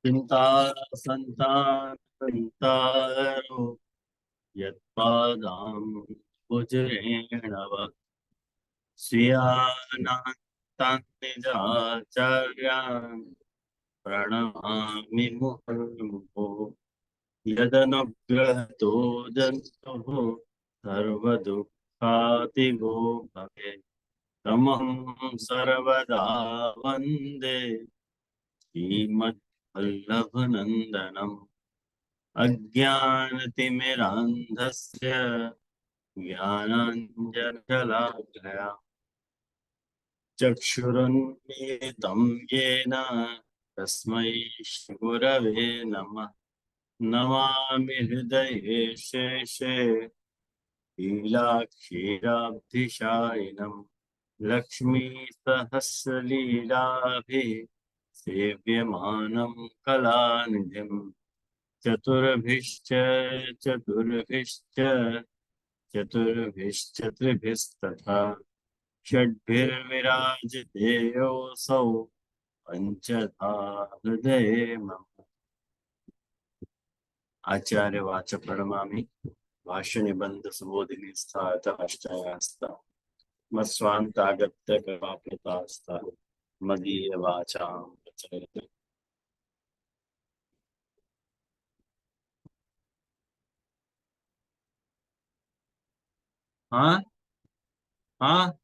चिंता संतारो यत्पादां भुजरेणव स्वीयानान्तान्निजाचार्यान् प्रणमामि मुहुर्मुहुः यदनुग्रहतो जन्तुः सर्वदुःखातिगो भवेत् तमहं सर्वदा वन्दे श्रीमद्वल्लभनन्दनम् अज्ञानतिमिरान्धस्य ज्ञानाञ्जनशलाकया चक्षुरुन्मीलितं येन तस्मै श्रीगुरवे नमः। नमामि हृदये शेषे लीलाक्षीराब्धिशायिनम् लक्ष्मीसहस्रलीलाभिः सेव्यमानं कलानिधिम् चतुर्भिश्च चतुर्भिश्च चतुर्भिश्चतुर्भिस्तथा षड्भिर्विराजितेयोऽसौ पञ्चधा हृदये मम। आचार्य वाच प्रणमामि भाष्य निबंध सुबोधिनी स्थाश्चयास्ता मत्स्वान्तागत्य कृपाप्लुतास्ता मदीय वाचां प्रचलति। हाँ हाँ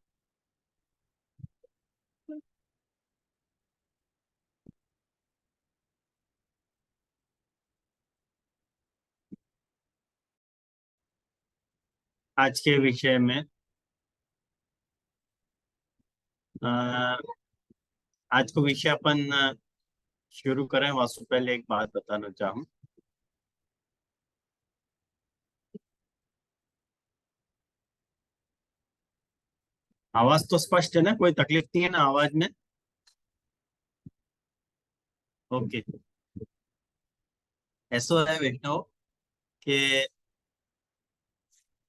आज के विषय में आज को विषय अपन शुरू करें वासु पहले एक बात बताना चाहूँ। आवाज तो स्पष्ट है ना, कोई तकलीफ नहीं है ना आवाज में? ओके। ऐसा है बेटा कि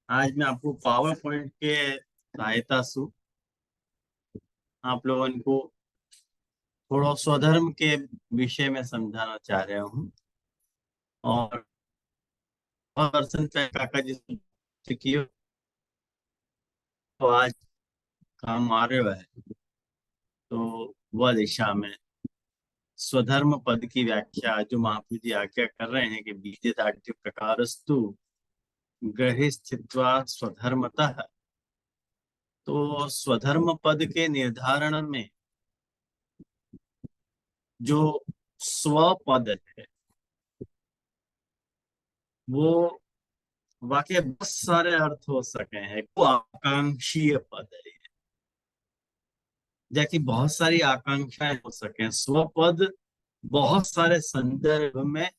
आज मैं आपको पावर पॉइंट के सहायता से आप लोगों को थोड़ा स्वधर्म के विषय में समझाना चाह रहा हूँ। और पर्सन पे काका जी से किए तो आज काम आ रहे हुए है, तो वह दिशा में स्वधर्म पद की व्याख्या जो महाप्रभु जी आज्ञा कर रहे हैं कि बीजे दाढ़्य प्रकारस्तु ग्रहे स्थित्वा स्वधर्मतः। तो स्वधर्म पद के निर्धारण में जो स्वपद है वो वाकई बहुत सारे अर्थ हो सके हैं। वो आकांक्षीय पद है, जैसे बहुत सारी आकांक्षाएं हो सके। स्वपद बहुत सारे संदर्भ में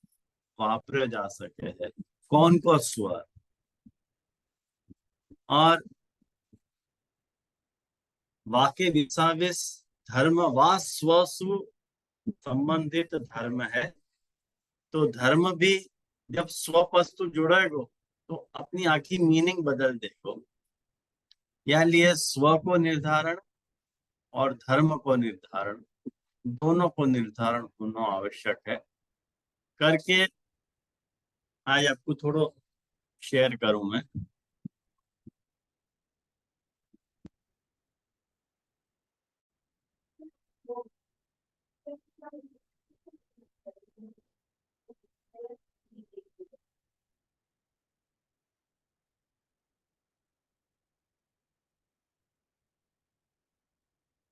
वापरे जा सके हैं। कौन को स्व और वाक्य विसाविस धर्म व स्वसु संबंधित धर्म है। तो धर्म भी जब स्वपस्तु जुड़ेगो तो अपनी आखी मीनिंग बदल देगो। या लिए स्व को निर्धारण और धर्म को निर्धारण दोनों को निर्धारण होना आवश्यक है। करके आज आपको थोड़ा शेयर करूं मैं।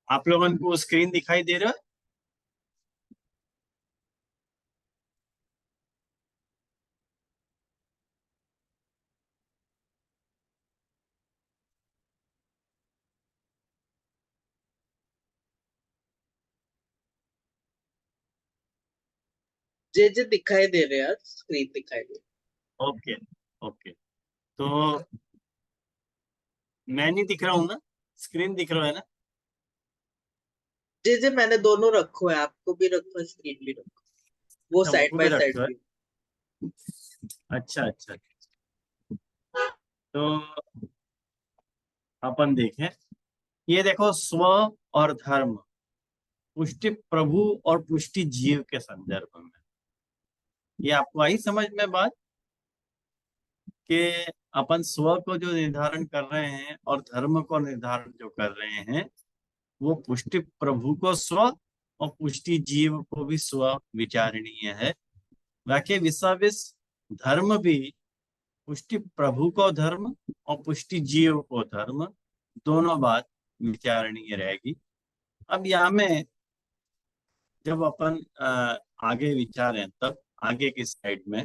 आप लोगों को स्क्रीन दिखाई दे रहा है? जे जे दिखाई दे रहे हैं, स्क्रीन दिखाई दे। Okay okay. तो मैं नहीं दिख रहा हूँ ना, स्क्रीन दिख रहा है ना? जे जे मैंने दोनों रखो है, आपको भी रखो, स्क्रीन भी रखो, वो अच्छा, साइड उनको भी बाय साइड रखा है। भी। अच्छा अच्छा। तो अपन देखें, ये देखो स्व और धर्म पुष्टि प्रभु और पुष्टि जीव के संदर्भ में। ये आपको आई समझ में बात कि अपन स्व को जो निर्धारण कर रहे हैं और धर्म को निर्धारण जो कर रहे हैं, वो पुष्टि प्रभु को स्व और पुष्टि जीव को भी स्व विचारणीय है। वाक्य विसाविस धर्म भी पुष्टि प्रभु को धर्म और पुष्टि जीव को धर्म, दोनों बात विचारणीय रहेगी। अब यहाँ में जब अपन आगे विचारें, तब आगे की साइड में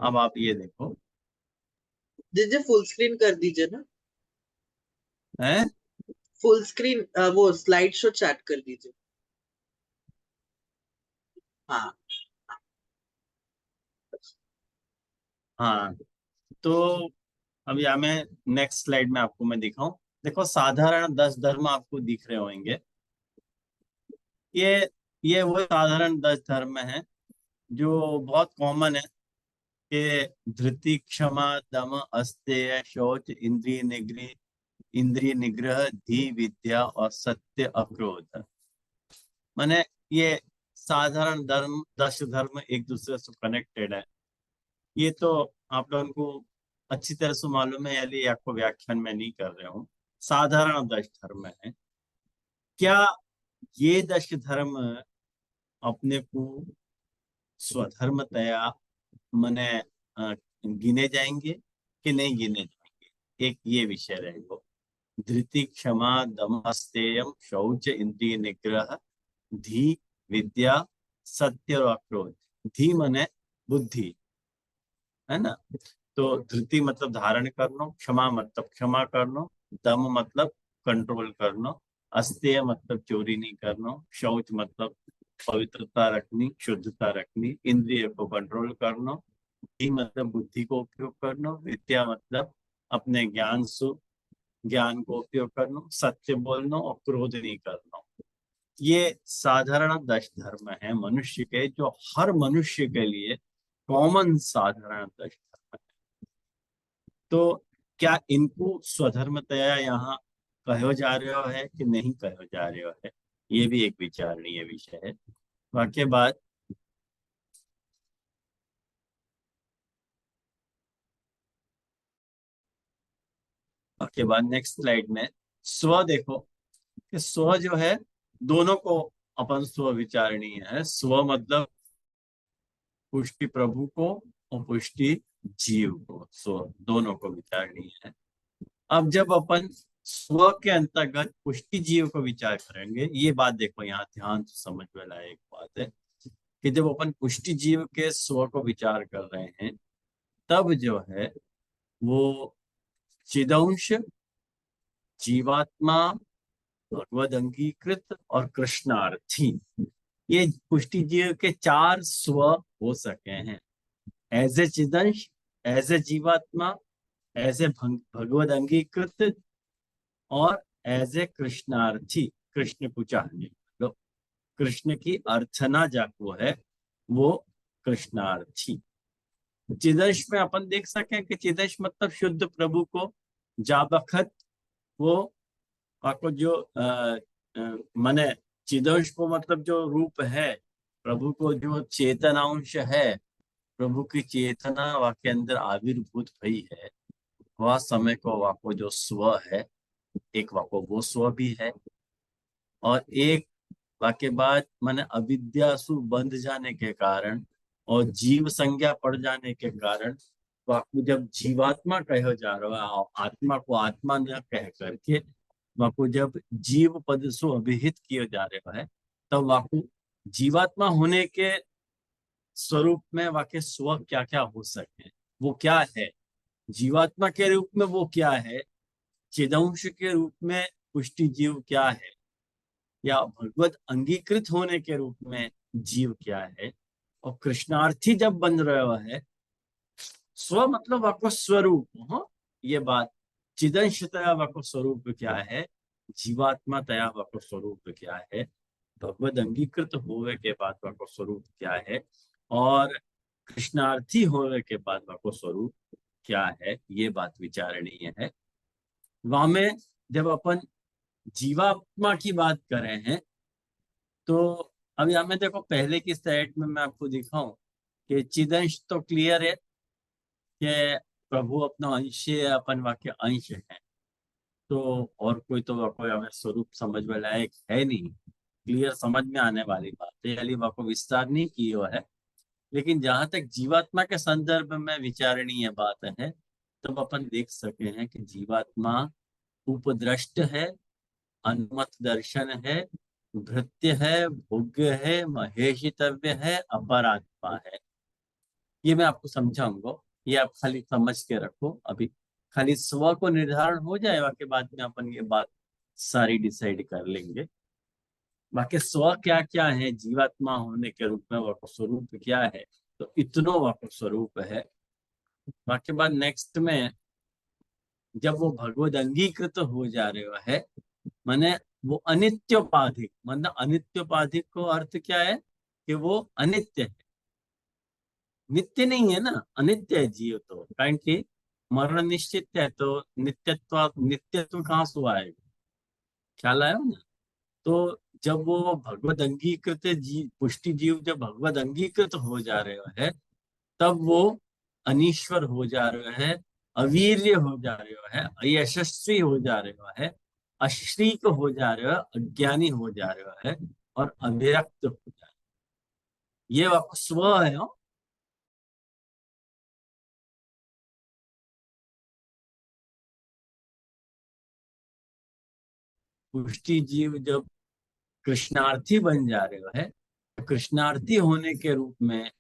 अब आप ये देखो जी फुल स्क्रीन कर दीजिए ना, है। फुल स्क्रीन वो स्लाइड शो चैट कर दीजिए। हाँ। हाँ, तो अब यहाँ मैं नेक्स्ट स्लाइड में आपको मैं दिखाऊं। देखो, साधारण 10 धर्म आपको दिख रहे होंगे। ये ये वो साधारण 10 धर्म हैं जो बहुत कॉमन है कि धृति, क्षमा, दम, अस्तेय, शौच, इंद्रिय निग्रह, धी, विद्या और सत्य, अक्रोध। माने ये साधारण धर्म 10 धर्म एक दूसरे से कनेक्टेड है। ये तो आप लोगों को अच्छी तरह से मालूम है, यानी आपको व्याख्यान में नहीं कर रहा हूँ। साधारण 10 धर्म है। क्या ये 10 धर्म अपने को स्वधर्मतया मने गिने जाएंगे कि नहीं गिने जाएंगे, एक ये विषय रहेगा। धृति, क्षमा, दमस्तेयम, शौच, इंद्रिय निग्रह, धी, विद्या, सत्य और अक्रोध। धी मने बुद्धि, है ना। तो धृति मतलब धारण करना, क्षमा मतलब क्षमा करना, दम मतलब कंट्रोल करना, अस्तेय मतलब चोरी नहीं करना, शौच मतलब पवित्रता रखनी, शुद्धता रखनी, इंद्रिय को कंट्रोल करना, बुद्धि मतलब बुद्धि को उपयोग करना, विद्या मतलब अपने ज्ञान को उपयोग करना, सत्य बोलना और क्रोध नहीं करना। ये साधारण 10 धर्म है मनुष्य के, जो हर मनुष्य के लिए कॉमन साधारण 10 धर्म है। तो क्या इनको स्वधर्मतया यहाँ कहो जा रहे है कि नहीं कहो जा रहे है, ये भी एक विचारणीय विषय है। वाक्य बाद वाक्य बाद नेक्स्ट स्लाइड में स्व देखो कि स्व जो है, दोनों को अपन स्व विचारणीय है। स्व मतलब पुष्टि प्रभु को और पुष्टि जीव को, स्व दोनों को विचारणीय है। अब जब अपन स्व के अंतर्गत पुष्टि जीव को विचार करेंगे, ये बात देखो यहाँ ध्यान से समझ में लायक बात है कि जब अपन पुष्टि जीव के स्व को विचार कर रहे हैं, तब जो है वो चिदंश, जीवात्मा, भगवद अंगीकृत और कृष्णार्थी, ये पुष्टि जीव के 4 स्व हो सके हैं। एज ए चिदंश, एज ए जीवात्मा, एज ए भगवद अंगीकृत और एज ए कृष्णार्थी, कृष्ण को चाहने वालों, कृष्ण की अर्चना जाको है वो कृष्णार्थी। चिदंश में अपन देख सके कि चिदंश मतलब शुद्ध प्रभु को जा बखत वो आपको जो माने चिदंश को मतलब जो रूप है प्रभु को, जो चेतनांश है प्रभु की चेतना वाके अंदर आविर्भूत भई है, वह समय को वाको जो स्व है, एक वाको वो स्व भी है। और एक वाक्य बाद माने अविद्यासु बंध जाने के कारण और जीव संज्ञा पड़ जाने के कारण वाकु जब जीवात्मा कहो जा रहा है, आत्मा को आत्मा न कह करके वाकु जब जीव पद सु अभिहित किए जा रहे है, तब वाकु जीवात्मा होने के स्वरूप में वाक्य स्व क्या क्या हो सके, वो क्या है। जीवात्मा के रूप में वो क्या है, चिदंश के रूप में पुष्टि जीव क्या है, या भगवत अंगीकृत होने के रूप में जीव क्या है, और कृष्णार्थी जब बन रहा है, स्व मतलब आपको स्वरूप। हाँ, ये बात चिदंशतया आपको स्वरूप क्या है, जीवात्मा तया आपको स्वरूप क्या है, भगवत अंगीकृत होने के बाद आपको स्वरूप क्या है, और कृष्णार्थी होने के बाद आपको स्वरूप क्या है, ये बात विचारणीय है। वहां में जब अपन जीवात्मा की बात कर रहे हैं, तो अभी हमें देखो पहले की स्लाइड में मैं आपको दिखाऊं कि चिदंश तो क्लियर है कि प्रभु अपना अंश है, अपन वाक्य अंश है। तो और कोई तो कोई हमें स्वरूप समझ में लायक है नहीं, क्लियर समझ में आने वाली बात है, यानी वह को विस्तार नहीं की हुआ है। लेकिन जहां तक जीवात्मा के संदर्भ में विचारणीय बात है, तब अपन देख सके हैं कि जीवात्मा उपद्रष्ट है, अनुमत दर्शन है, भृत्य है, भोग्य है, महेशितव्य है, अपरात्मा है। ये मैं आपको समझाऊंगा, ये आप खाली समझ के रखो। अभी खाली स्व को निर्धारण हो जाएगा के बाद में अपन ये बात सारी डिसाइड कर लेंगे। बाकी स्व क्या क्या है जीवात्मा होने के रूप में, वह स्वरूप क्या है, तो इतनो वह स्वरूप है। बाकी बाद नेक्स्ट में जब वो भगवद अंगीकृत हो जा रहे है, माने वो अनित्योपाधिक, मतलब अनित्योपाधिक को अर्थ क्या है कि वो अनित्य है, नित्य नहीं है ना, अनित्य है जीव तो, कारण कि मरण निश्चित है, तो नित्यत्व कहाँ से आएगा, ख्याल आया ना। तो जब वो भगवद अंगीकृत जीव, पुष्टि जीव जब भगवद अंगीकृत हो जा रहे है, तब वो अनीश्वर हो जा रहे हैं, अवीर्य हो जा रहे हैं, अयशस्वी हो जा रहे हैं, अश्रीक हो जा रहे हैं, अज्ञानी हो जा रहे हैं, और अविरक्त हो जा रहे हैं। ये आपको स्व है हो? पुष्टि जीव जब कृष्णार्थी बन जा रहे हैं, तो कृष्णार्थी होने के रूप में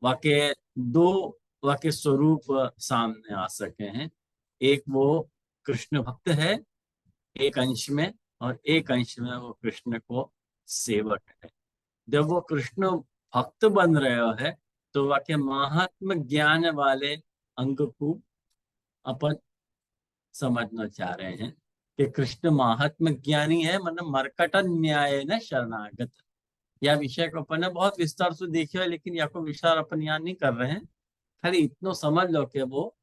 वाके दो वाके स्वरूप सामने आ सके हैं। एक वो कृष्ण भक्त है एक अंश में, और एक अंश में वो कृष्ण को सेवक है। जब वो कृष्ण भक्त बन रहे है, तो वाक्य महात्म ज्ञान वाले अंग को अपन समझना चाह रहे हैं कि कृष्ण महात्म ज्ञानी है, मतलब मरकट न्याय न शरणागत। यह विषय को अपन ने बहुत विस्तार से देखा है, लेकिन या को विस्तार अपन यहाँ नहीं कर रहे हैं। खाली इतना समझ लो कि वो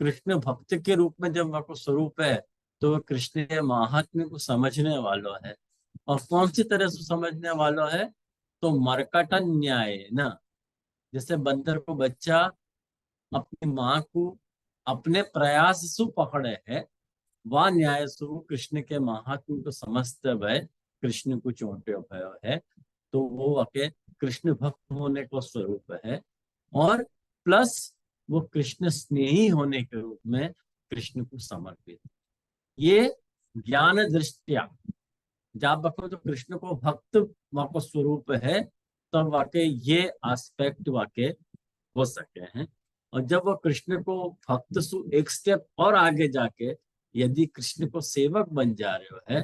कृष्ण भक्त के रूप में जब वह स्वरूप है, तो वह कृष्ण के महात्म्य को समझने वालों है। और कौन सी तरह से समझने वालों है, तो मरकटन न्याय ना, जैसे बंदर को बच्चा अपनी माँ को अपने प्रयास से पकड़े है, वह न्याय स्वरूप कृष्ण के महात्म्य को समझते हुए कृष्ण को चोटे भयो है। तो वो वाके कृष्ण भक्त होने को स्वरूप है, और प्लस वो कृष्ण स्नेही होने के रूप में कृष्ण को समर्पित। ये ज्ञान दृष्टिया जब बको तो कृष्ण को भक्त वाको स्वरूप है, तब वाकई ये एस्पेक्ट वाके हो सके हैं। और जब वो कृष्ण को भक्त सु एक स्टेप और आगे जाके यदि कृष्ण को सेवक बन जा रहे हो है,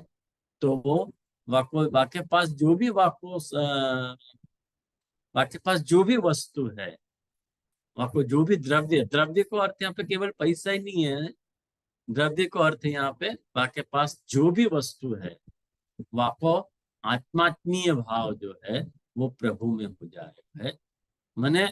तो वो वाको वाके पास जो भी वाके पास जो भी वस्तु है, वाको जो भी द्रव्य, द्रव्य को अर्थ यहाँ पे केवल पैसा ही नहीं है, द्रव्य को अर्थ यहाँ पे वाके पास जो भी वस्तु है, वाको आत्मात्मीय भाव जो है वो प्रभु में हो जाए है। मैंने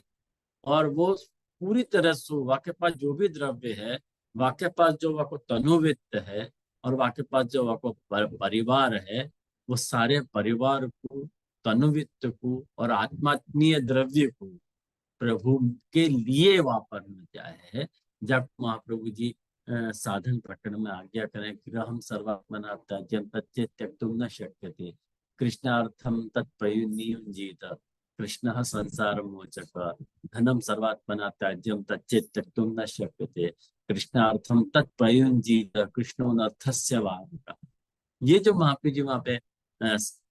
और वो पूरी तरह से वाके पास जो भी द्रव्य है, वाके पास जो वाको तनुवित्त है, और वाके पास जो वाको परिवार है, वो सारे परिवार को, तनुवित्त को और आत्मात्मीय द्रव्य को प्रभु के लिए वापरना चाहे है। जब महाप्रभु जी साधन प्रकरण में आज्ञा करें कि हम सर्वात्मना त्याज्यम तच्चेत त्यक्तुम न शक्यते, कृष्णार्थम तत्प्रयुज्येत, कृष्ण संसार मोचक, धनम सर्वात्मना त्याज्यम तच्चेत त्यक्तुम न शक्यते, कृष्णार्थम तत्प्रयुज्येत, कृष्णो नर्थस्य वाहक। ये जो महाप्रभु जी वहां पे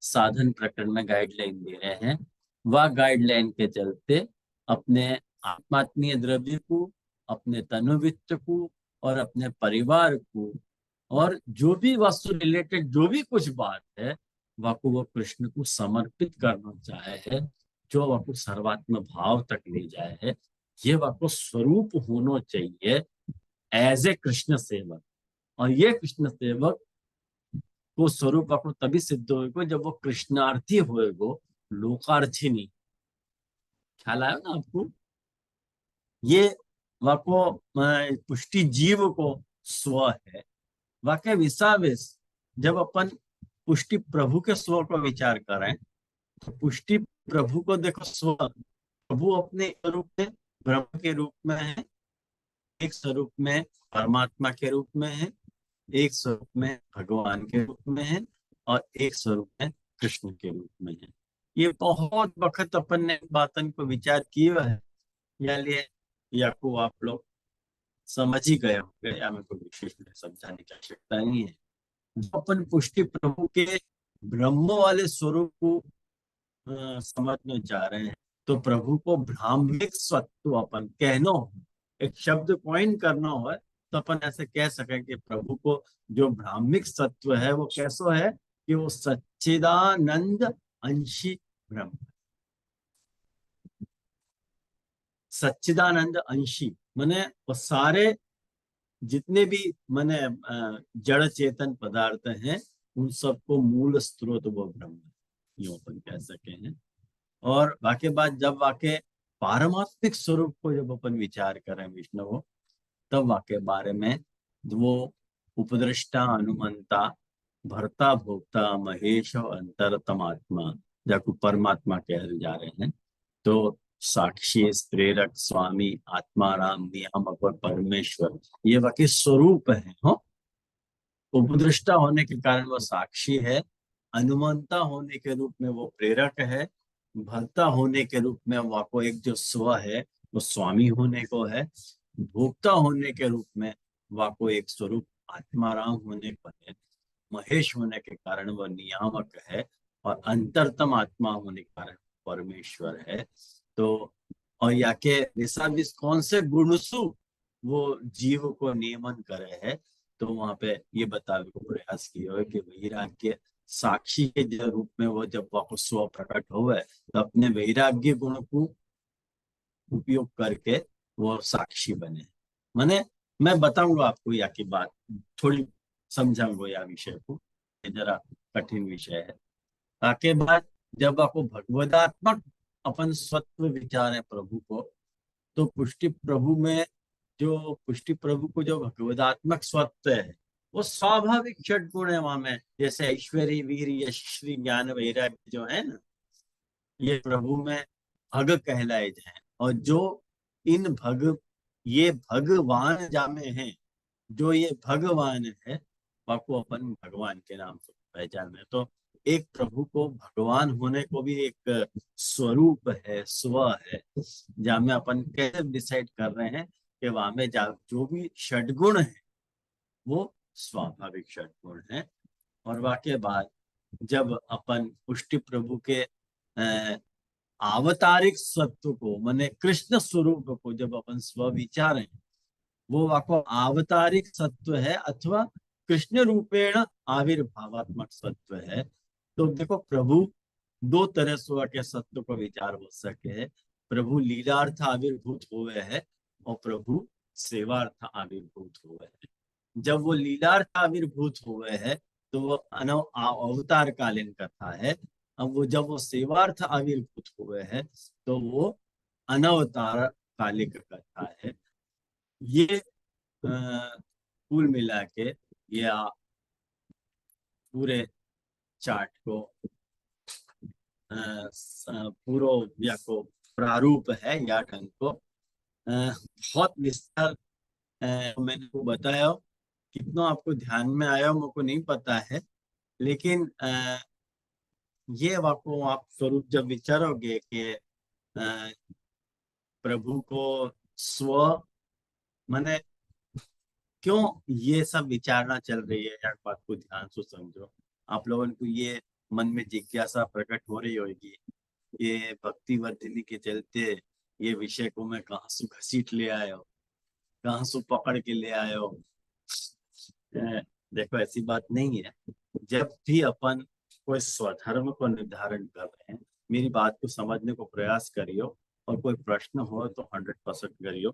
साधन प्रकरण में गाइडलाइन दे रहे हैं, वह गाइडलाइन के चलते अपने आत्मात्मीय द्रव्य को, अपने तनुवित्त को और अपने परिवार को, और जो भी वस्तु रिलेटेड जो भी कुछ बात है, वह को वो कृष्ण को समर्पित करना चाहे है, जो वह को सर्वात्म भाव तक ले जाए है। ये वह को स्वरूप होना चाहिए एज ए कृष्ण सेवक। और ये कृष्ण सेवक को स्वरूप आपको तभी सिद्ध होएगो जब वो कृष्णार्थी होएगो, लोकार्थी नहीं। ख्याल आया ना आपको। ये वाको पुष्टि जीव को स्व है, वाक्य विसावेश जब अपन पुष्टि प्रभु के स्व को विचार करें तो पुष्टि प्रभु को देखो, स्व प्रभु अपने स्वरूप में ब्रह्म के रूप में है, एक स्वरूप में परमात्मा के रूप में है, एक स्वरूप में भगवान के रूप में है, और एक स्वरूप में कृष्ण के रूप में है। ये बहुत वक्त अपन ने बातन को विचार किया है, या लिए या को आप लोग समझ ही गए होंगे, या मेरे को विशेष में समझाने की आवश्यकता नहीं है। जो अपन पुष्टि प्रभु के ब्रह्म वाले स्वरूप को समझने जा रहे हैं, तो प्रभु को ब्राह्मिक सत्व अपन कहना हो, एक शब्द कॉइन करना हो, तो अपन ऐसे कह सकें कि प्रभु को जो ब्राह्मिक सत्व है वो कैसो है कि वो सच्चिदानंद अंशी ब्रह्म, सच्चिदानंद अंशी माने वो सारे जितने भी माने जड़ चेतन पदार्थ हैं उन सबको मूल स्रोत वो ब्रह्म है, यूं अपन कह सके हैं। और वाके बाद जब वाके पारमात्मिक स्वरूप को जब अपन विचार करें विष्णु को, तब वाके बारे में वो उपद्रष्टा अनुमंता भर्ता भोक्ता महेश और अंतरतमात्मा जाको परमात्मा कह जा रहे हैं। तो साक्षी प्रेरक स्वामी आत्मा राम नियामक और परमेश्वर ये वाके स्वरूप है। हो, उपद्रष्टा होने के कारण वो साक्षी है, अनुमंता होने के रूप में वो प्रेरक है, भर्ता होने के रूप में वो एक जो स्व है वो स्वामी होने को है, भोक्ता होने के रूप में वाको एक स्वरूप आत्माराम होने को है, महेश होने के कारण वह नियामक है, और अंतरतम आत्मा होने के कारण परमेश्वर है। तो और या के निसाबिस कौन से गुणसु वो जीव को नियमन करे है, तो वहां पे ये बताने को प्रयास किया है कि वैराग्य साक्षी के रूप में वो जब वह स्व प्रकट हुए तो अपने वैराग्य गुण को उपयोग करके वो साक्षी बने। माने मैं बताऊंगा आपको या की बात थोड़ी समझाऊंगा या विषय को, ये जरा कठिन विषय है। ताके बाद जब आपको भगवदात्मक अपन सत्व विचार है प्रभु को, तो पुष्टि प्रभु में जो पुष्टि प्रभु को जो भगवदात्मक सत्व है वो स्वाभाविक षट गुण है वहां में, जैसे ऐश्वर्य वीर यश श्री ज्ञान वैराग्य जो है ना, ये प्रभु में भग कहलाए जाए। और जो इन भग ये भगवान जामे हैं, जो ये भगवान है वाको अपन भगवान के नाम से पहचान है। तो एक प्रभु को भगवान होने को भी एक स्वरूप है, स्व है, जहाँ में अपन कैसे डिसाइड कर रहे हैं कि वहां में जो भी षडगुण है वो स्वाभाविक षडगुण है। और वाके बाद जब अपन पुष्टि प्रभु के आवतारिक सत्व को माने कृष्ण स्वरूप को जब अपन स्व विचारें, वो वाको आवतारिक सत्व है अथवा कृष्ण रूपेण आविर्भावात्मक सत्व है। तो देखो प्रभु दो तरह स्व के सत्व को विचार हो सके, प्रभु लीलार्थ आविर्भूत हुए हैं और प्रभु सेवार्थ आविर्भूत हुए हैं। जब वो लीलार्थ आविर्भूत हुए हैं तो वो अवतार कालीन कथा है। अब वो जब वो सेवार्थ आविर्भूत हुए हैं तो वो अनवतार कालिक कथा है। ये कुल मिला के ये पूरे चार्ट को पूरो या को प्रारूप है या ढंग को बहुत विस्तार मैंने को बताया। कितना आपको ध्यान में आया मेरे को नहीं पता है, लेकिन ये आपको आप स्वरूप जब विचारोगे कि प्रभु को स्व माने क्यों ये सब विचारना चल रही है, यार बात को ध्यान से समझो। आप लोगों को ये मन में जिज्ञासा प्रकट हो रही होगी, ये भक्ति वर्धिनी के चलते ये विषय को मैं कहाँ से घसीट ले आयो, कहाँ से पकड़ के ले आयो। देखो ऐसी बात नहीं है। जब भी अपन कोई स्वधर्म को निर्धारण कर रहे हैं, मेरी बात को समझने को प्रयास करियो, और कोई प्रश्न हो तो 100% करियो।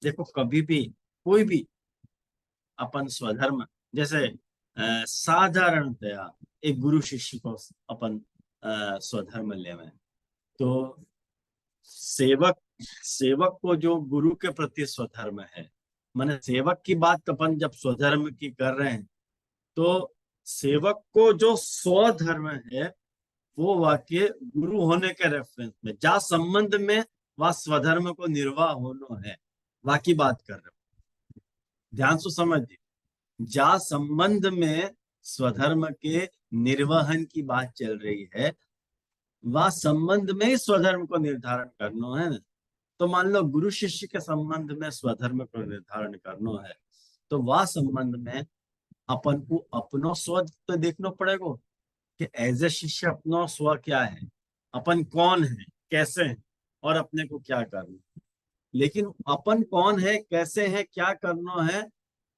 देखो कभी भी कोई भी अपन स्वधर्म जैसे साधारणतया एक गुरु शिष्य को अपन स्वधर्म लेवे, तो सेवक सेवक को जो गुरु के प्रति स्वधर्म है, माने सेवक की बात अपन जब स्वधर्म की कर रहे हैं, तो सेवक को जो स्वधर्म है वो वाक्य गुरु होने के रेफरेंस में जा संबंध में वह स्वधर्म को निर्वाह होना है, वाकी बात कर रहे हो, ध्यान से समझिए। जा संबंध में स्वधर्म के निर्वहन की बात चल रही है, वह संबंध में ही स्वधर्म को निर्धारण करना है ना। तो मान लो गुरु शिष्य के संबंध में स्वधर्म को निर्धारण करना है, तो वह संबंध में अपन को अपनो स्व तो देखना पड़ेगा कि एज ए शिष्य अपना स्व क्या है, अपन कौन है, कैसे हैं और अपने को क्या करना है। लेकिन अपन कौन है, कैसे है, क्या करना है,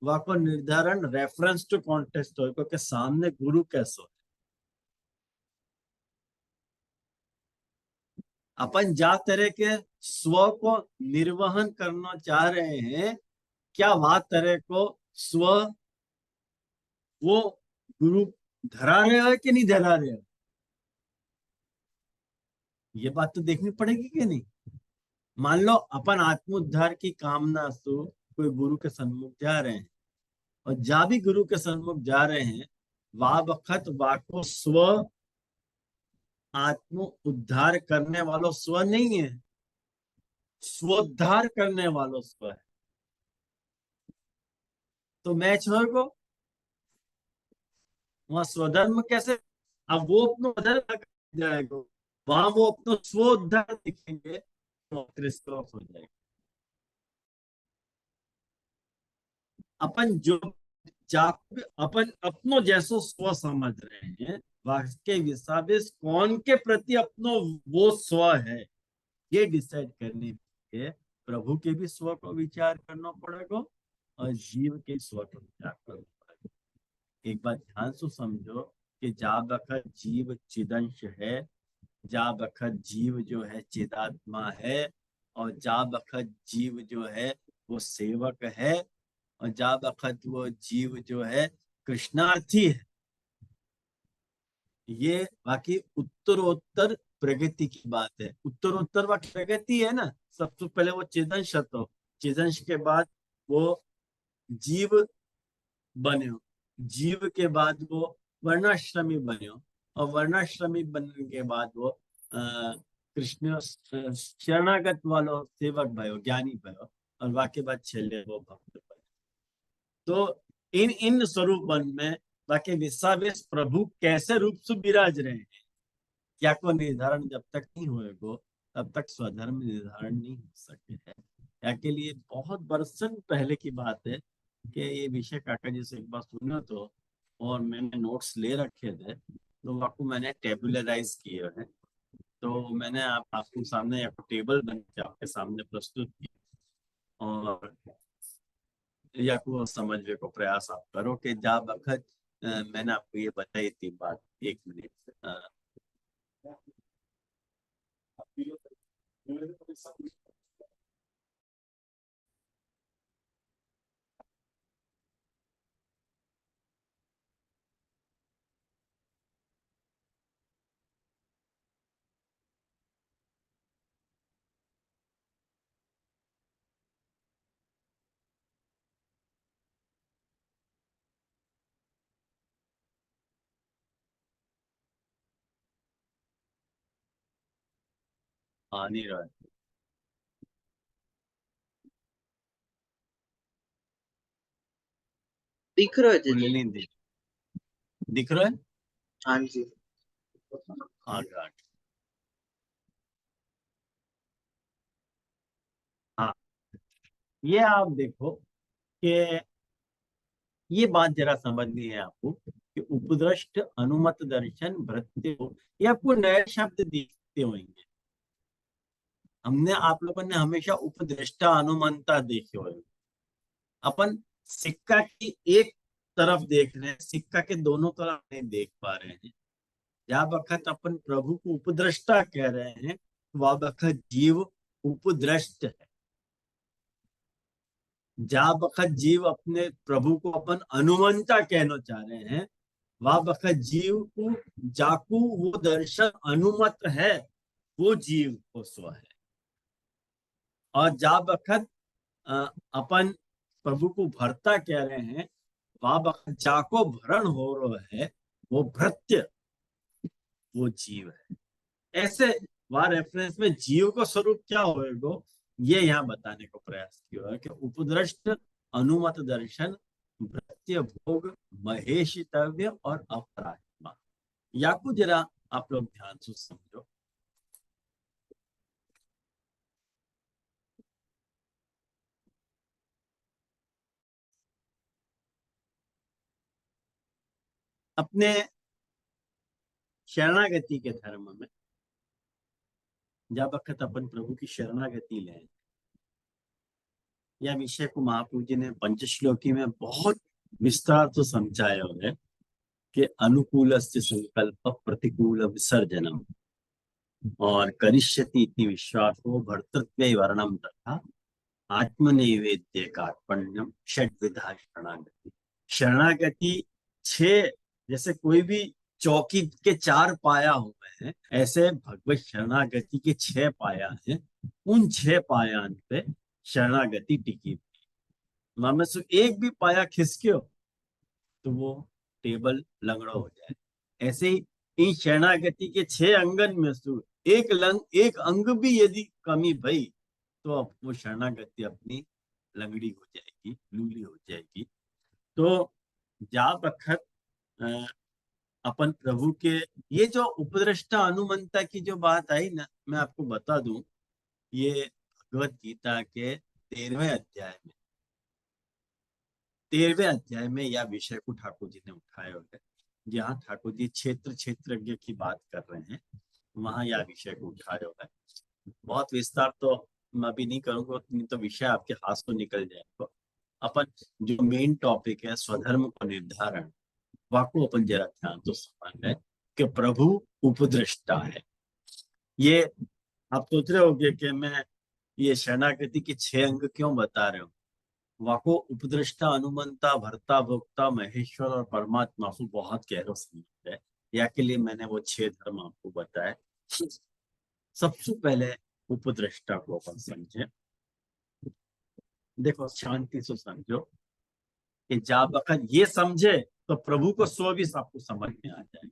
वह को निर्धारण रेफरेंस टू कॉन्टेक्स्ट हो, क्योंकि सामने गुरु कैसे हो। अपन जा तरह के स्व को निर्वहन करना चाह रहे हैं, क्या वह तरह को स्व वो गुरु धरा रहे हो कि नहीं धरा रहे हो, ये बात तो देखनी पड़ेगी कि नहीं। मान लो अपन आत्मोद्धार की कामना से कोई गुरु के सन्मुख जा रहे हैं, और जा भी गुरु के सन्मुख जा रहे हैं, वाह बखत वाको स्व आत्म उद्धार करने वालों स्व नहीं है, स्वोद्धार करने वालों स्व है। तो मैच होगा वहां स्वधर्म कैसे, अब वो अपना धर्म जाएगा, वहां वो अपना स्वोद्धार दिखेंगे तो क्रिस्टोफ हो जाएगा। अपन जो अपन अपनो जैसो स्व समझ रहे हैं, वाक्य विसाबिस कौन के प्रति अपनो वो स्व है, ये डिसाइड करने के लिए प्रभु के भी स्व को विचार करना पड़ेगा और जीव के स्व को विचार करना पड़ेगा। एक बात ध्यान से समझो कि जा बखत जीव चिदंश है, जा बखत जीव जो है चिदात्मा है, और जा बखत जीव जो है वो सेवक है, और जा बखत वो जीव जो है कृष्णार्थी है। ये बाकी उत्तरोत्तर प्रगति की बात है। उत्तरोत्तर वाकी प्रगति है ना, सबसे पहले वो चेदंश हो, चेदंश के बाद वो जीव बने, जीव के बाद वो वर्णाश्रमी बने, और वर्णाश्रमी बनने के बाद वो कृष्ण शरणागत वालो सेवक भयो, ज्ञानी भयो, और वाके बाद छेले वो भक्त भयो। तो इन इन स्वरूप में बाकी विश्वावेश प्रभु कैसे रूप से विराज रहे हैं, क्या को निर्धारण जब तक नहीं होएगा तब तक स्वधर्म निर्धारण नहीं हो सके है। या के लिए बहुत बरसन पहले की बात है कि ये विषय काका जी से एक बार सुना तो, और मैंने नोट्स ले रखे थे, तो आपको मैंने टेबुलराइज किए हैं। तो मैंने आपको सामने एक टेबल बन के आपके सामने प्रस्तुत की, और या को समझने को प्रयास आप करो कि जा बखत मैंने आपको ये बताई थी बात। एक मिनट आ नहीं रहा है, दिख रहा है जी जी। फुल्ली दिख रहा है। हाँ जी। आठ हाँ, ये आप देखो कि ये बात जरा समझनी है आपको कि उपदृष्ट अनुमत दर्शन भृत्य, ये आपको नए शब्द दिखते होंगे। हमने आप लोगों ने हमेशा उपदृष्टा अनुमंता देखे हुए, अपन सिक्का की एक तरफ देख रहे हैं, सिक्का के दोनों तरफ नहीं देख पा रहे हैं। या बखत अपन प्रभु को उपद्रष्टा कह रहे हैं, वह बखत जीव उपद्रष्ट है। जा बखत जीव अपने प्रभु को अपन अनुमंता कहना चाह रहे हैं, वह बखत जीव को जाकू वो दर्शन अनुमत है, वो जीव को स्व है। और जा बखत अपन प्रभु को भरता कह रहे हैं, जाको भरण हो रो है वो भृत्य, वो जीव है। ऐसे वहां रेफरेंस में जीव को स्वरूप क्या होएगा, ये यहाँ बताने को प्रयास किया है कि उपदृष्ट अनुमत दर्शन भृत्य भोग महेशितव्य और अपरात्मा। याकू जरा आप लोग ध्यान से समझो। अपने शरणागति के धर्म में जब वक्त अपन प्रभु की शरणागति लें, या विषय को महाप्रभु जी ने पंचश्लोकी में बहुत विस्तार तो समझाया है कि अनुकूल संकल्प प्रतिकूल विसर्जनम और करिष्यति इति विश्वासो भर्तृत्व वर्णम तथा आत्मनैवेद्य कार्पण्यम षड्विधा शरणागति। शरणागति छह, जैसे कोई भी चौकी के चार पाया हुए हैं, ऐसे भगवत शरणागति के छह पाया हैं। उन छह पायान पे शरणागति टिकी। में से एक भी पाया खिसक्यो तो वो टेबल लंगड़ा हो जाए। ऐसे ही इन शरणागति के छह अंगन में से एक अंग भी यदि कमी भई तो अब वो शरणागति अपनी लंगड़ी हो जाएगी, लूली हो जाएगी। तो जा बखत अपन प्रभु के ये जो उपद्रष्टा अनुमंता की जो बात आई ना, मैं आपको बता दूं, ये भगवत गीता के 13वें अध्याय में यह विषय को ठाकुर जी ने उठाया है। जहाँ ठाकुर जी क्षेत्र क्षेत्रज्ञ की बात कर रहे हैं, वहां यह विषय को उठाया है। बहुत विस्तार तो मैं अभी नहीं करूंगा, नहीं तो विषय आपके हाथ से निकल जाएगा। अपन जो मेन टॉपिक है स्वधर्म को निर्धारण, वाको अपन जरा ध्यान तो समझ है कि प्रभु उपदृष्टा है। ये आप सोच रहे होंगे कि मैं ये शरणागति के छह अंग क्यों बता रहे हूँ। वाको उपदृष्टा अनुमंता भरता भोक्ता महेश्वर और परमात्मा को बहुत गहरा संबंध है। या के लिए मैंने वो छह धर्म आपको बताए। सबसे पहले उपदृष्टा को अपन समझे। देखो शांति से समझो कि जब अगर ये समझे तो प्रभु को स्व भी सबको समझ में आ जाए।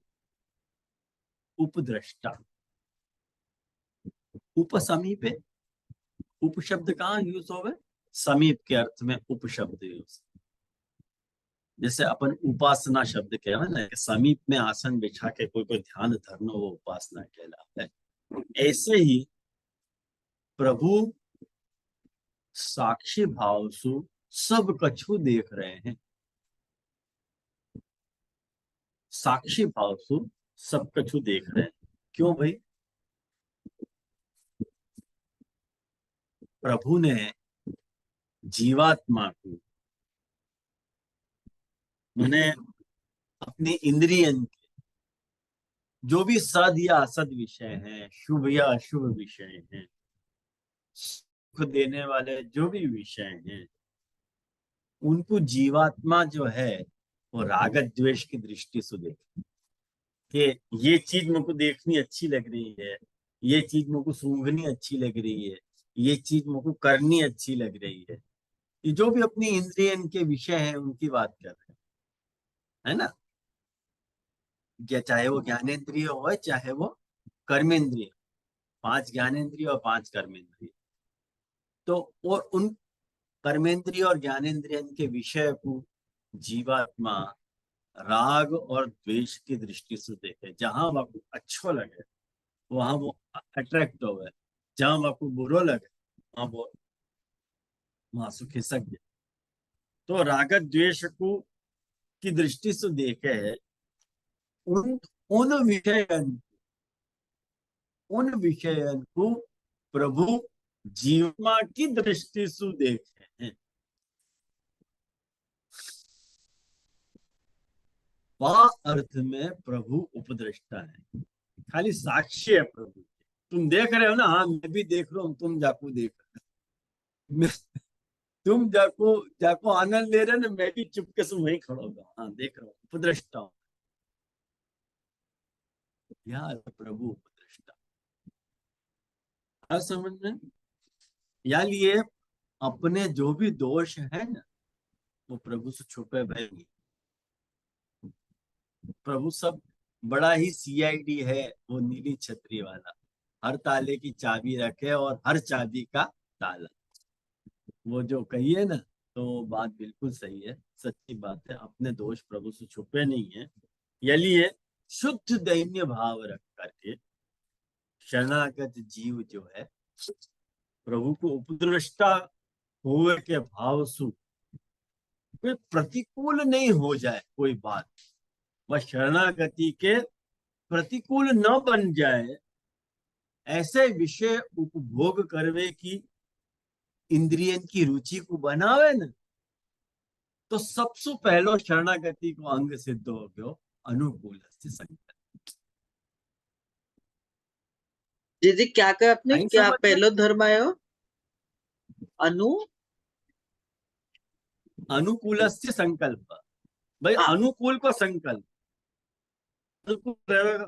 उपदृष्टा, उपसमीपे, उप शब्द कहाँ यूज हो गए, समीप के अर्थ में उप शब्द यूज। जैसे अपन उपासना शब्द कह रहे ना, समीप में आसन बिछा के कोई कोई ध्यान धरना, वो उपासना कहलाता है। ऐसे ही प्रभु साक्षी भाव से सब कछु देख रहे हैं। साक्षी भाव से सब कछु देख रहे हैं। क्यों भाई? प्रभु ने जीवात्मा को, मैंने अपने इंद्रियन जो भी सद या असद विषय हैं, शुभ या अशुभ विषय हैं, सुख देने वाले जो भी विषय हैं, उनको जीवात्मा जो है वो रागत द्वेष की दृष्टि से देखे कि ये चीज मुझको देखनी अच्छी लग रही है, ये चीज मुझको सूंघनी अच्छी लग रही है, ये चीज मुझको करनी अच्छी लग रही है। ये जो भी अपनी इंद्रियन के विषय है उनकी बात कर रहे हैं, है ना। या चाहे वो ज्ञानेन्द्रिय हो चाहे वो कर्मेंद्रिय, 5 ज्ञानेन्द्रिय और 5 कर्मेंद्रिय। तो और उन कर्मेंद्रिय और ज्ञानेन्द्रिय के विषय को जीवात्मा राग और द्वेष की दृष्टि से देखे। जहां वह अच्छो लगे वहां वो अट्रैक्ट हो गए, जहां वह बुरो लगे वहां वो वहां से खिसक जाए। तो राग द्वेष को की दृष्टि से देखे उन उन विषयन उन विषयन को प्रभु जीवमा की दृष्टि से देखे हैं। वह अर्थ में प्रभु उपदृष्टा है, खाली साक्षी है प्रभु। तुम देख रहे हो ना, हाँ मैं भी देख रहा हूँ, तुम जाको देख रहे हो, तुम जाको जाको आनंद ले रहे हो ना, मैं भी चुपके से वहीं खड़ा होगा, हाँ देख रहा हूँ, उपदृष्टा हूँ। यार प्रभु उपदृष्टा समझ में। या लिए अपने जो भी दोष है ना वो प्रभु से छुपे भय नहीं। प्रभु सब बड़ा ही सीआईडी है, वो नीली छतरी वाला, हर ताले की चाबी रखे और हर चाबी का ताला। वो जो कही है ना, तो बात बिल्कुल सही है, सच्ची बात है। अपने दोष प्रभु से छुपे नहीं है। ये शुद्ध दैन्य भाव रख करके शरणागत जीव जो है प्रभु को उपद्रष्टा होवे के भाव सु कोई प्रतिकूल नहीं हो जाए, कोई बात वह शरणागति के प्रतिकूल न बन जाए, ऐसे विषय उपभोग करवे की इंद्रियन की रुचि को बनावे न, तो सबसे पहलो शरणागति को अंग सिद्ध हो गयो अनुकूल संकल्प। जी जी, क्या कहा आपने? आई क्या समझ में? पहलो धर्म आयो? अनु अनुकूल संकल्प, भाई हाँ अनुकूल को संकल्प, अनुकूल रहेगा।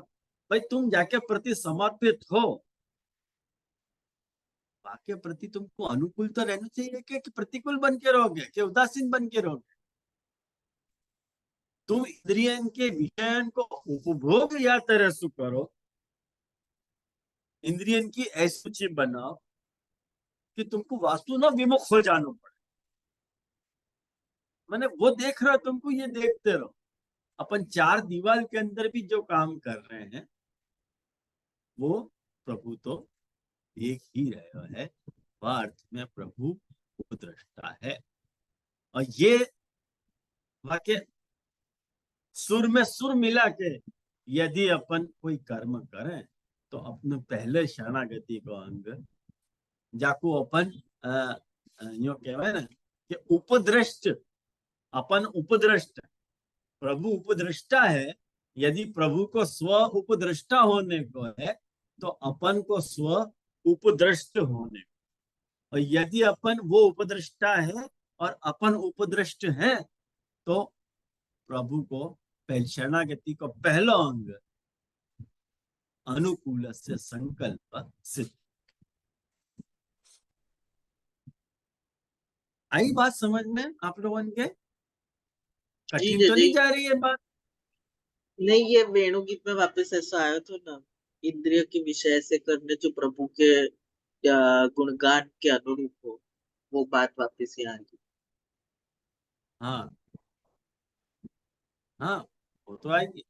भाई तुम जाके प्रति समर्पित हो, वाक्य प्रति तुमको अनुकूल तो रहना चाहिए कि प्रतिकूल बन के रहोगे, कि उदासीन बन के रहोगे। तुम इंद्रियन के विषयन को उपभोग या तरह से करो, इंद्रियन की ऐसी सूची बनाओ कि तुमको वास्तु ना विमुख हो जाना पड़े। मैंने वो देख रहा, तुमको ये देखते रहो। अपन चार दीवार के अंदर भी जो काम कर रहे हैं वो प्रभु तो देख ही रहे है, वह अर्थ में प्रभु दृष्टा है। और ये वाक्य सुर में सुर मिला के यदि अपन कोई कर्म करें तो अपने पहले शरणागति को अंग जाको अपन यो कहवाय ना कि उपद्रष्ट, अपन उपद्रष्ट, प्रभु उपद्रष्टा है। यदि प्रभु को स्व उपद्रष्टा होने को है तो अपन को स्व उपद्रष्ट होने को। और यदि अपन वो उपद्रष्टा है और अपन उपद्रष्ट है तो प्रभु को पहले शरणागति को पहला अंग अनुकूल से संकल्प सिद्ध। आई बात समझ में आप लोगों के? जी कठिन जी तो जी। नहीं जा रही है बात? नहीं, ये वेणु गीत में वापस ऐसा आया तो ना, इंद्रिय के विषय से करने जो प्रभु के गुणगान के अनुरूप हो, वो बात वापस यहाँ आ गई। हाँ हाँ, वो तो आएगी।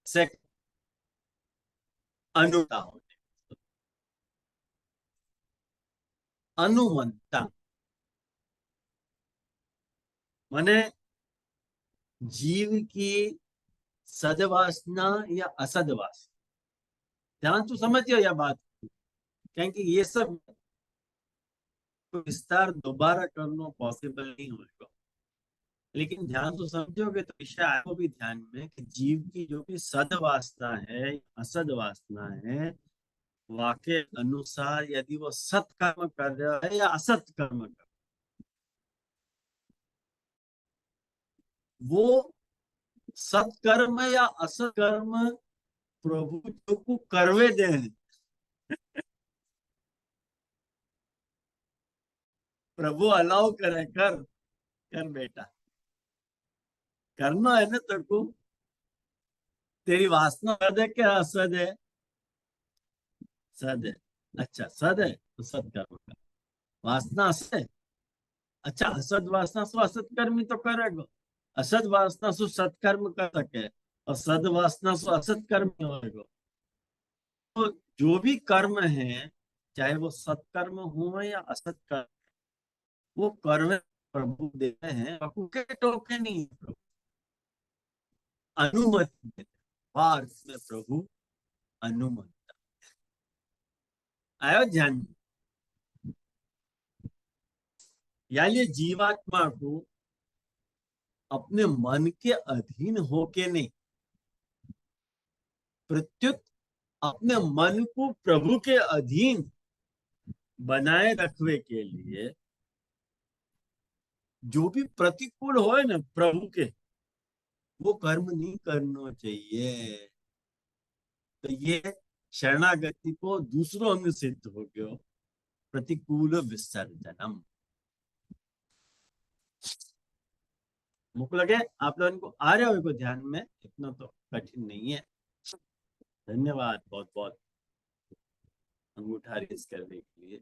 से अनुता होने, अनुमंता माने जीव की सदवासना या असदवासना। ध्यान तो समझियो यह बात, क्योंकि ये सब विस्तार दोबारा करना पॉसिबल नहीं होगा। लेकिन ध्यान तो समझोगे तो विषय आएगा भी ध्यान में कि जीव की जो भी सदवासना है, असद वासना है, वाक्य अनुसार यदि वो सत्कर्म कर रहा है या असत कर्म कर, वो सत्कर्म या असत कर्म प्रभु जो को करवे दे, प्रभु अलाउ करे, कर कर बेटा, करना है ना तेरे को। तेरी वासना सद है क्या असद है? सद है। अच्छा सद है तो सत्कर्म कर। वासना असद है, अच्छा असद वासना सु असत कर्म ही तो करेगा। असद वासना सु सत्कर्म कर सके और सद वासना सु असत कर्म होगा। तो जो भी कर्म है, चाहे वो सत्कर्म हो या असत कर्म, वो कर्म प्रभु देते हैं, प्रभु के टोके नहीं, प्रभु अनुमति देते हैं। में प्रभु अनुमति आयो ध्यान में। यानी जीवात्मा को अपने मन के अधीन होके नहीं, प्रत्युत अपने मन को प्रभु के अधीन बनाए रखने के लिए जो भी प्रतिकूल हो ना प्रभु के, वो कर्म नहीं करना चाहिए। तो ये शरणागति को दूसरों अंग सिद्ध हो गयो प्रतिकूल विसर्जनम। मुझको लगे आप लोगों को आ रहा हो ध्यान में, इतना तो कठिन नहीं है। धन्यवाद बहुत बहुत अंगूठा रेस करने के लिए।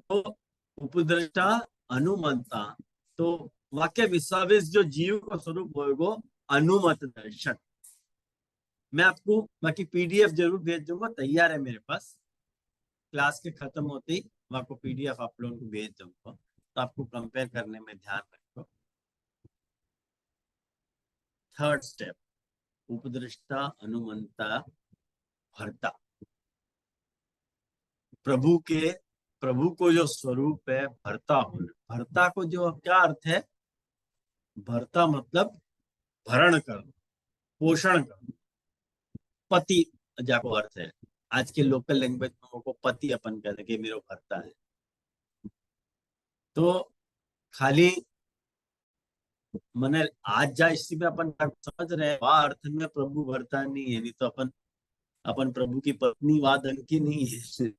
तो उपद्रष्टा अनुमंता, तो वाक्य विश्वास जो जीव का स्वरूप होगा अनुमत दर्शक। मैं आपको बाकी पीडीएफ जरूर भेज दूंगा, तैयार है मेरे पास। क्लास के खत्म होते ही मैं आपको पीडीएफ आप लोगों को भेज दूंगा, तो आपको कंपेयर करने में ध्यान रखो। थर्ड स्टेप, उपद्रष्टा अनुमंता भर्ता। प्रभु को जो स्वरूप है भर्ता होना। भर्ता को जो क्या अर्थ है, भर्ता मतलब भरण करना, पोषण करना, पति जाको अर्थ है। आज के लोकल लैंग्वेज में को पति अपन कहते कि मेरा भर्ता है। तो खाली मैंने आज जा इसी में अपन समझ रहे हैं, वह अर्थ में प्रभु भरता नहीं है, नहीं तो अपन अपन प्रभु की पत्नी वादन की नहीं है।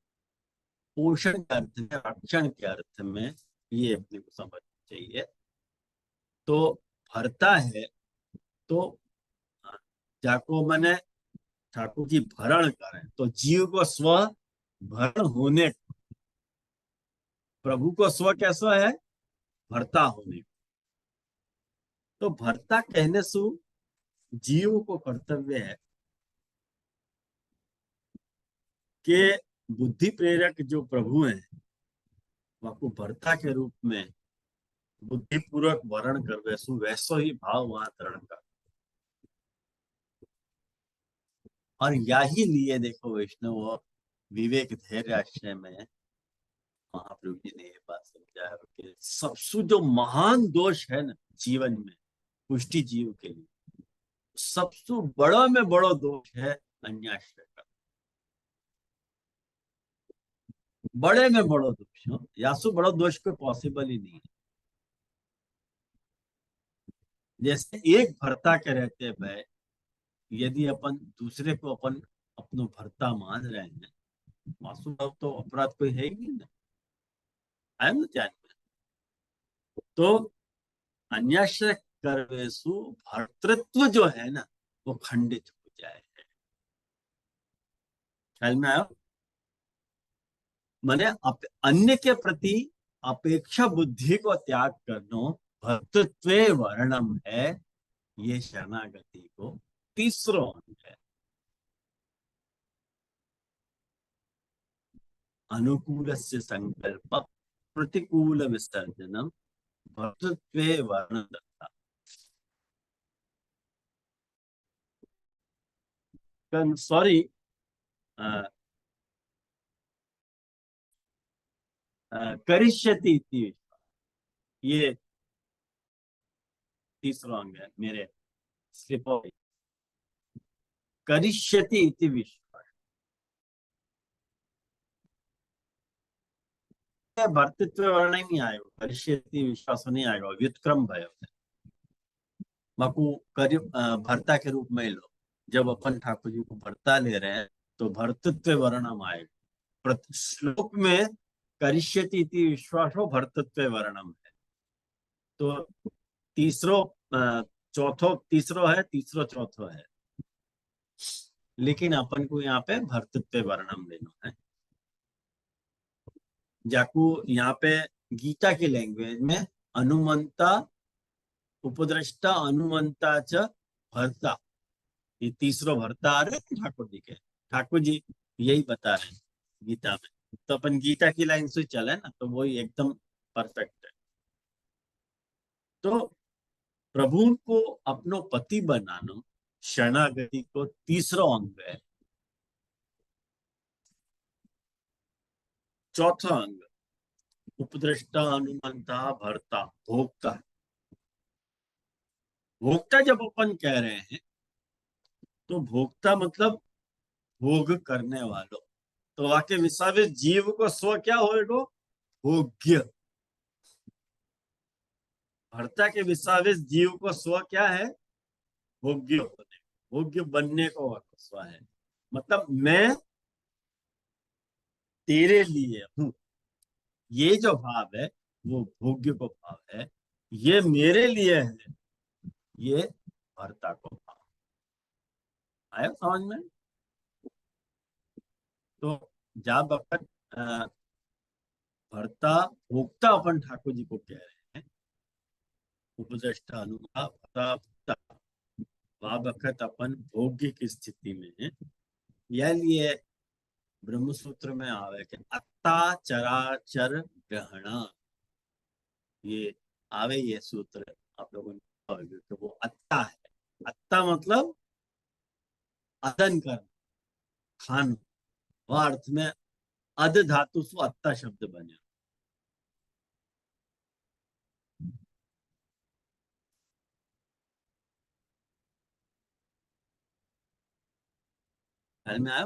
पोषण के अर्थ में, रक्षण के अर्थ में ये अपने को समझ चाहिए। तो भरता है तो जाको मैंने ठाकुर जी भरण करें, तो जीव को स्व भरण होने, प्रभु को स्व कैसा है, भरता होने। तो भरता कहने से जीव को कर्तव्य है कि बुद्धि प्रेरक जो प्रभु हैं वह भरता के रूप में बुद्धिपूर्वक वर्ण कर वैसो ही भाव वहां धारण कर। और यही लिए देखो वैष्णव विवेक धैर्य आश्रय में महाप्रभु जी ने ये बात समझाया कि सबसे जो महान दोष है ना जीवन में पुष्टि जीव के लिए, सबसे बड़ा में बड़ा दोष है अन्याश्रय का। बड़े में बड़ा दोष हो, यासु बड़ा दोष कोई पॉसिबल ही नहीं है। जैसे एक भर्ता के रहते भाई, यदि अपन दूसरे को अपन अपनो भर्ता मान रहे हैं, वासुदेव तो अपराध कोई है ही नहीं ना, है ना जान में। तो अन्याश्रय कर्मेषु भर्तृत्व जो है ना वो खंडित हो जाए। ख्याल में आयो, मैंने अन्य के प्रति अपेक्षा बुद्धि को त्याग करना भर्तृत्व वर्णम है। ये शरणागति को तीसरो अंग है। अनुकूल से संकल्प प्रतिकूल विसर्जनम भर्तृत्व वर्ण दत्ता। सॉरी, करिष्यति इति, ये तीसरा अंग है मेरे स्लिप हो गई। करिष्यति इति विश्वास, भर्तृत्व वर्ण ही नहीं आएगा, करिष्यति विश्वास नहीं आएगा, व्युत्क्रम भय बाकू करी भर्ता के रूप में लो। जब अपन ठाकुर जी को भर्ता ले रहे हैं तो भर्तृत्व वर्णम आएगा। श्लोक में करिष्यति इति विश्वासो भर्तृत्व वर्णम है। तो तीसरो चौथो तीसरो है, तीसरो चौथो है, लेकिन अपन को यहाँ पे भर्तृत्व वर्णम लेना है। जाकू यहाँ पे गीता की लैंग्वेज में अनुमंता उपद्रष्टा अनुमंता च भर्ता, ये तीसरो भर्ता आ रहे हैं ठाकुर जी के। ठाकुर जी यही बता रहे हैं गीता में, तो अपन गीता की लाइन से चले ना तो वही एकदम परफेक्ट है। तो प्रभु को अपनो पति बनाना शरणागति को तीसरा अंग है। चौथा अंग उपद्रष्टा अनुमंता भर्ता भोक्ता। भोक्ता जब अपन कह रहे हैं तो भोक्ता मतलब भोग करने वालों। तो वाक्य विश्वास जीव को स्व क्या होएगा, भोग्य। भर्ता के विश्वास जीव को स्व क्या है, भोग्य होने, भोग्य बनने को स्व है। मतलब मैं तेरे लिए हूं, ये जो भाव है वो भोग्य को भाव है, ये मेरे लिए है, ये भर्ता को भाव। आया समझ में? तो जा बखत भर्ता भोक्ता अपन ठाकुर जी को कह रहे हैं, उपदेष्टा अनुगा भर्ता भोक्ता, वह बखत अपन भोग्य की स्थिति में है। यह लिए ब्रह्म सूत्र में आवे कि अत्ता चराचर ग्रहणा, ये आवे ये सूत्र आप लोगों ने कि वो अत्ता है। अत्ता मतलब अदन कर, खान, वह अर्थ में अध धातु से अत्ता शब्द बने। ख्याल में आया?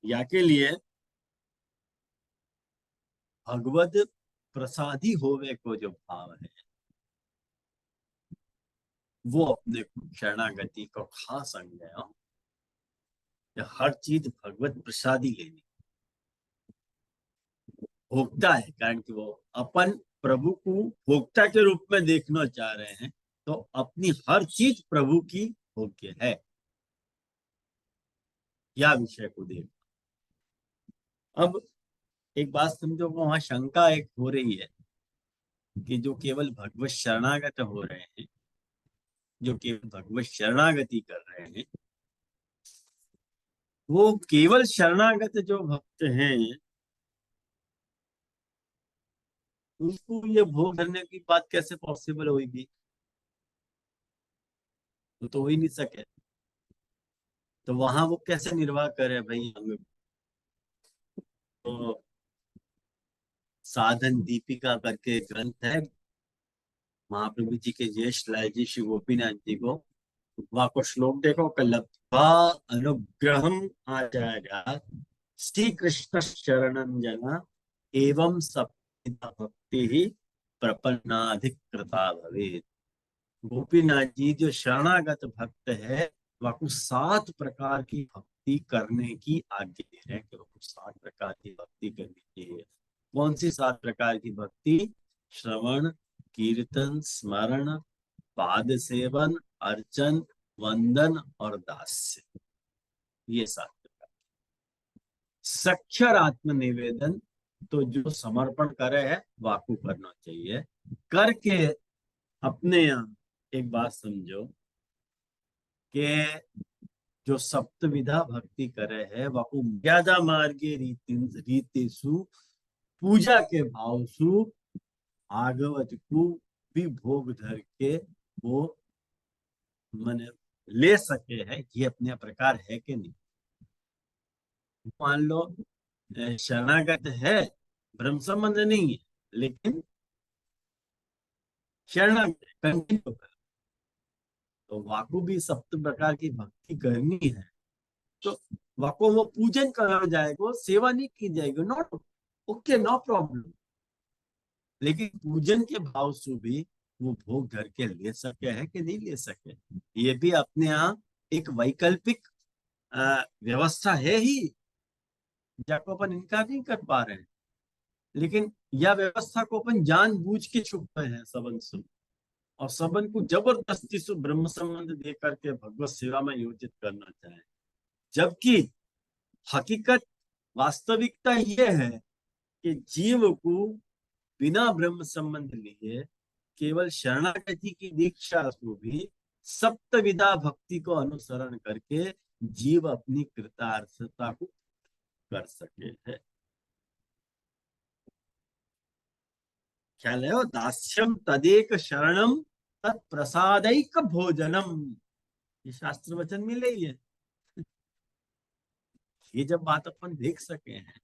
या के लिए भगवत प्रसादी होवे को जो भाव है, वो अपने शरणागति को खास अंग है। हर चीज भगवत प्रसादी लेनी, भोक्ता है, कारण कि वो अपन प्रभु को भोक्ता के रूप में देखना चाह रहे हैं, तो अपनी हर चीज प्रभु की भोग्य है, या विषय को देख। अब एक बात समझो, वहां शंका एक हो रही है कि जो केवल भगवत शरणागत हो रहे हैं, जो केवल भगवत शरणागति कर रहे हैं, वो केवल शरणागत जो भक्त हैं, उसको ये भोग करने की बात कैसे पॉसिबल होगी? तो हो ही नहीं सके। तो वहां वो कैसे निर्वाह करे भाई? हमें तो साधन दीपिका करके ग्रंथ है महाप्रभु जी के ज्येष्ठ लाल जी श्री गोपीनाथ जी को, वहां को श्लोक देखो कि लब्ध्वा अनुग्रहम आचार्य श्री कृष्ण शरणं जना एवं सप्ता भक्ति ही प्रपन्नाधिकृता भवेत्। गोपीनाथ जी जो शरणागत भक्त है, वह कुछ 7 प्रकार की भक्ति करने की आज्ञा दे रहे हैं कि कुछ 7 प्रकार की भक्ति करनी चाहिए। कौन सी 7 प्रकार की भक्ति? श्रवण, कीर्तन, स्मरण, पाद सेवन, अर्चन, वंदन और दास्य, ये 7 प्रकार। सक्षर आत्म निवेदन, तो जो समर्पण करे है वाकु करना चाहिए। करके अपने यहाँ एक बात समझो कि जो सप्तविधा भक्ति करे है वाकु मर्यादा मार्गे रीतिसु पूजा के भाव सु आगवत को भी भोग धर के वो मन ले सके है, ये अपने प्रकार है कि नहीं? मान लो शरणागत है, ब्रह्म संबंध नहीं है, लेकिन शरणागत कंटिन्यू कर, तो वाकु भी सप्त प्रकार की भक्ति करनी है, तो वाको वो पूजन करा जाएगा, सेवा नहीं की जाएगी, नॉट ओके, नो प्रॉब्लम। लेकिन पूजन के भाव से भी वो भोग धर के ले सके है कि नहीं ले सके, ये भी अपने यहाँ एक वैकल्पिक व्यवस्था है ही, जाको अपन इनकार नहीं कर पा रहे हैं। लेकिन यह व्यवस्था को अपन जानबूझ के छुपे हैं सबन से, और सबन को जबरदस्ती से ब्रह्म संबंध दे करके भगवत सेवा में योजित करना चाहे, जबकि हकीकत वास्तविकता यह है कि जीव को बिना ब्रह्म संबंध लिए केवल शरणागति की दीक्षा को भी सप्तविधा भक्ति को अनुसरण करके जीव अपनी कृतार्थता को कर सके है। ख्याल है? दास्यम तदेक शरणम तत्प्रसादैक भोजनम, ये शास्त्र वचन में ले है। ये जब बात अपन देख सके हैं,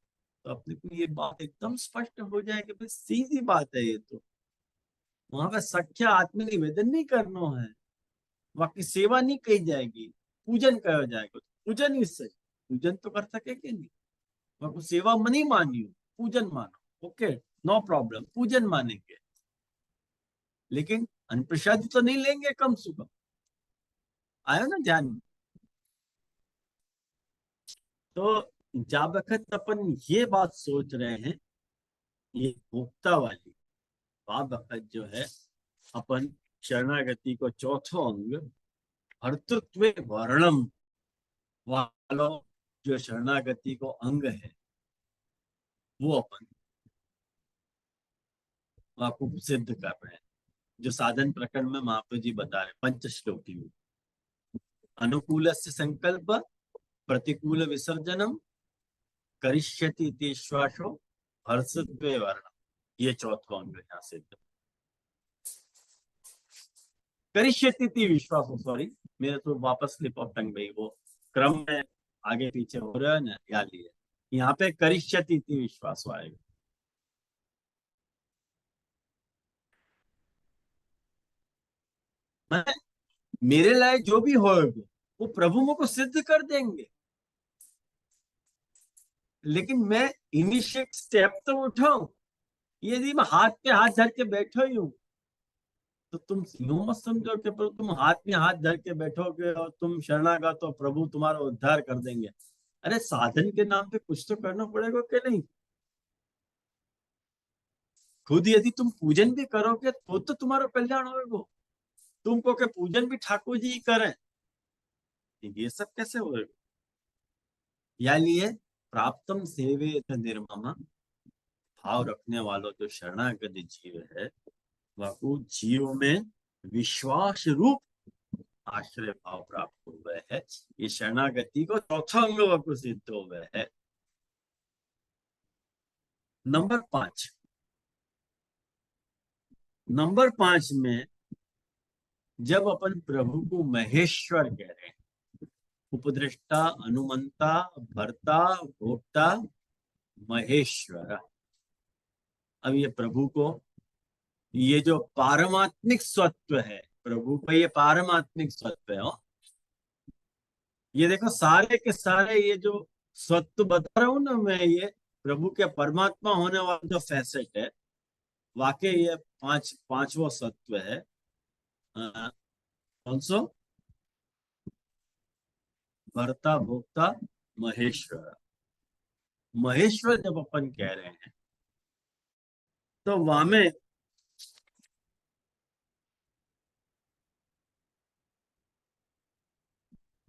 तो अपने को ये बात एकदम स्पष्ट हो जाए कि भाई सीधी बात है ये तो। वहां पर सख्या आत्मनिवेदन नहीं करना है, वहां की सेवा नहीं कही जाएगी, पूजन कहा जाएगा। पूजन ही सही, पूजन तो कर सके कि नहीं? वहां को सेवा नहीं मानी हो, पूजन मानो, ओके, नो प्रॉब्लम, पूजन मानेंगे, लेकिन अनप्रसाद तो नहीं लेंगे कम से कम। आया ना ध्यान में? तो जब वक्त अपन ये बात सोच रहे हैं, ये भोक्ता वाली, वक्त जो है अपन शरणागति को चौथो अंग भर्तृत्व वर्णम वालो जो शरणागति को अंग है वो अपन आपको सिद्ध कर रहे हैं। जो साधन प्रकरण में महाप्रभु जी बता रहे पंचश्लोकी में, अनुकूल संकल्प प्रतिकूल विसर्जनम करिष्यति इति श्वासो हर्षत्व वर्ण, ये चौथा अंग यहाँ सिद्ध। करिष्यति इति विश्वास, सॉरी मेरे तो वापस स्लिप ऑफ टंग गई, वो क्रम में आगे पीछे हो रहा है ना, याद लिया। यहाँ पे करिष्यति इति विश्वास आएगा। मैं मेरे लायक जो भी होगा वो प्रभु मुझको सिद्ध कर देंगे, लेकिन मैं इनिशिएट स्टेप तो उठाऊं। यदि मैं हाथ पे हाथ धर के बैठो ही हूं तो तुम यूं मत समझो कि प्रभु तुम हाथ में हाथ धर के बैठोगे और तुम शरणागत तो प्रभु तुम्हारा उद्धार कर देंगे। अरे साधन के नाम पे कुछ तो करना पड़ेगा कि नहीं। खुद यदि तुम पूजन भी करोगे तो तुम्हारा कल्याण होगा। तुमको के पूजन भी ठाकुर जी ही करें, ये सब कैसे होगा। या लिए प्राप्तम सेवेत निर्मम, भाव रखने वालों जो शरणागत जीव है वह जीव में विश्वास रूप आश्रय भाव प्राप्त हुए है। ये शरणागति को चौथा अंग वह सिद्ध हुए है। नंबर 5, नंबर 5 में जब अपन प्रभु को महेश्वर कह रहे हैं, उपदृष्टा अनुमंता भर्ता भोक्ता महेश्वर, अब ये प्रभु को ये जो पारमात्मिक स्वत्व है, प्रभु का ये पारमात्मिक स्वत्व है। ये देखो सारे के सारे ये जो स्वत्व बता रहा हूं ना मैं, ये प्रभु के परमात्मा होने वाला जो फैसेट है, वाकई ये पांचवा सत्व है। कौन सो? भर्ता भोक्ता महेश्वर। महेश्वर जब अपन कह रहे हैं तो वहां में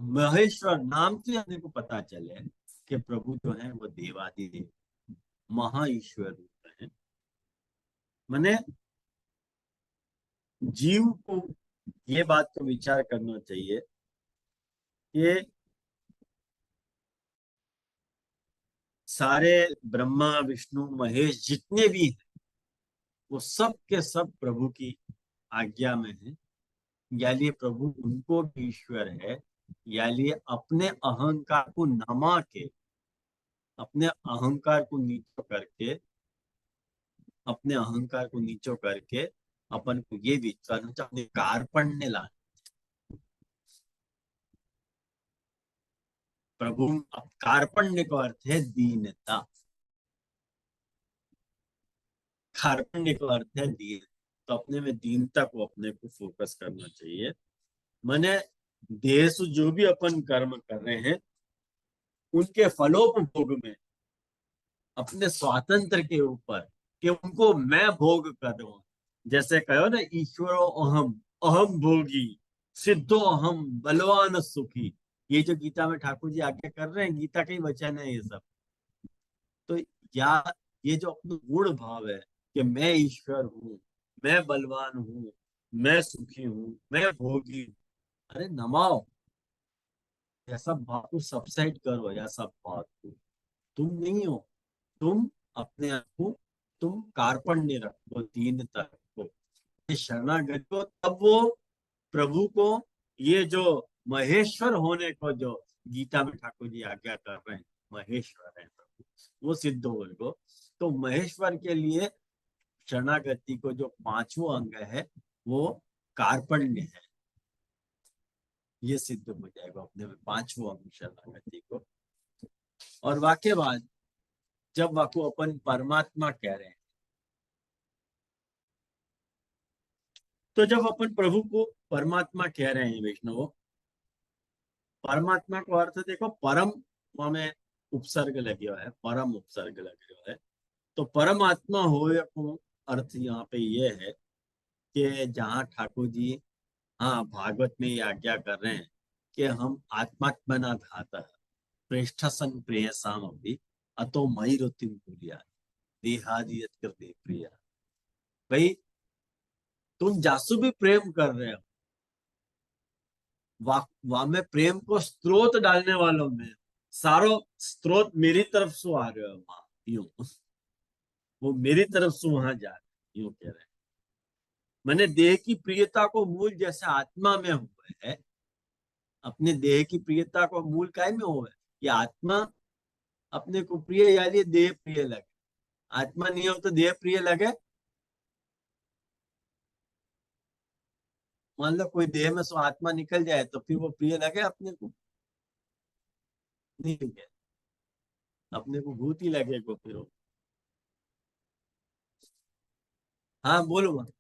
महेश्वर नाम से अपने को पता चले कि प्रभु जो है वो देवादिदेव महा ईश्वर रूप है। मैंने जीव को ये बात को विचार करना चाहिए कि सारे ब्रह्मा विष्णु महेश जितने भी हैं वो सब के सब प्रभु की आज्ञा में है। यानी प्रभु उनको भी ईश्वर है, यानी अपने अहंकार को नमा के, अपने अहंकार को नीचो करके, अपने अहंकार को नीचो करके अपन को ये विचार अपने कार्पण्य ला। प्रभु कार्पण्य का अर्थ है दीनता, कार्पण्य का अर्थ है दीन। तो अपने में दीनता को अपने को फोकस करना चाहिए। मैंने देश जो भी अपन कर्म कर रहे हैं उनके फलोपभोग में अपने स्वातंत्र के ऊपर कि उनको मैं भोग कर रहा हूं। जैसे कहो ना, ईश्वरो अहम अहम भोगी सिद्धो अहम बलवान सुखी, ये जो गीता में ठाकुर जी आज्ञा कर रहे हैं, गीता के ही वचन है ये सब। तो या ये जो अपना गुण भाव है कि मैं ईश्वर हूँ, मैं बलवान हूँ, मैं सुखी हूँ, मैं भोगी हूँ, अरे नमाओ, यह सब बात को सबसाइड करो। या सब बात को तुम नहीं हो, तुम अपने आप को तुम कार्पण्य रखो, दीनता रखो, ये शरणागत हो। तब वो प्रभु को ये जो महेश्वर होने को जो गीता में ठाकुर जी आज्ञा कर रहे हैं, महेश्वर है प्रभु, वो सिद्ध होगा। तो महेश्वर के लिए शरणागति को जो पांचवा अंग है वो कार्पण्य है, ये सिद्ध हो जाएगा अपने में पांचवा अंग शरणागति को। और वाक्य बाद जब वाको अपन परमात्मा कह रहे हैं, तो जब अपन प्रभु को परमात्मा कह रहे हैं वैष्णव, परमात्मा को अर्थ देखो, परम में उपसर्ग लगे हुआ है, परम उपसर्ग लगे हुआ है। तो परमात्मा हो या को अर्थ यहाँ पे ये है कि जहाँ ठाकुर जी हाँ भागवत में ये आज्ञा कर रहे हैं कि हम आत्मात्मना धातः प्रेष्ठसन प्रेयसाम अपि अतो मयि रुतिम कुर्यात् देहादि यत्कृते प्रिया। भाई तुम जासु भी प्रेम कर रहे हो, वहां में प्रेम को स्रोत डालने वालों में सारो स्रोत मेरी तरफ से आ रहे हो, वहां यूं वो मेरी तरफ से वहां जा रहे यूं कह रहे हैं। मैंने देह की प्रियता को मूल जैसे आत्मा में हुआ है, अपने देह की प्रियता को मूल काय में हुआ है कि आत्मा अपने को प्रिय यानी देह प्रिय लगे। आत्मा नहीं हो तो देह प्रिय लगे। मान लो कोई देह में से आत्मा निकल जाए तो फिर वो प्रिय लगे अपने को? नहीं लगे, अपने को भूत ही लगेगा फिर वो। हाँ बोलो वहाँ।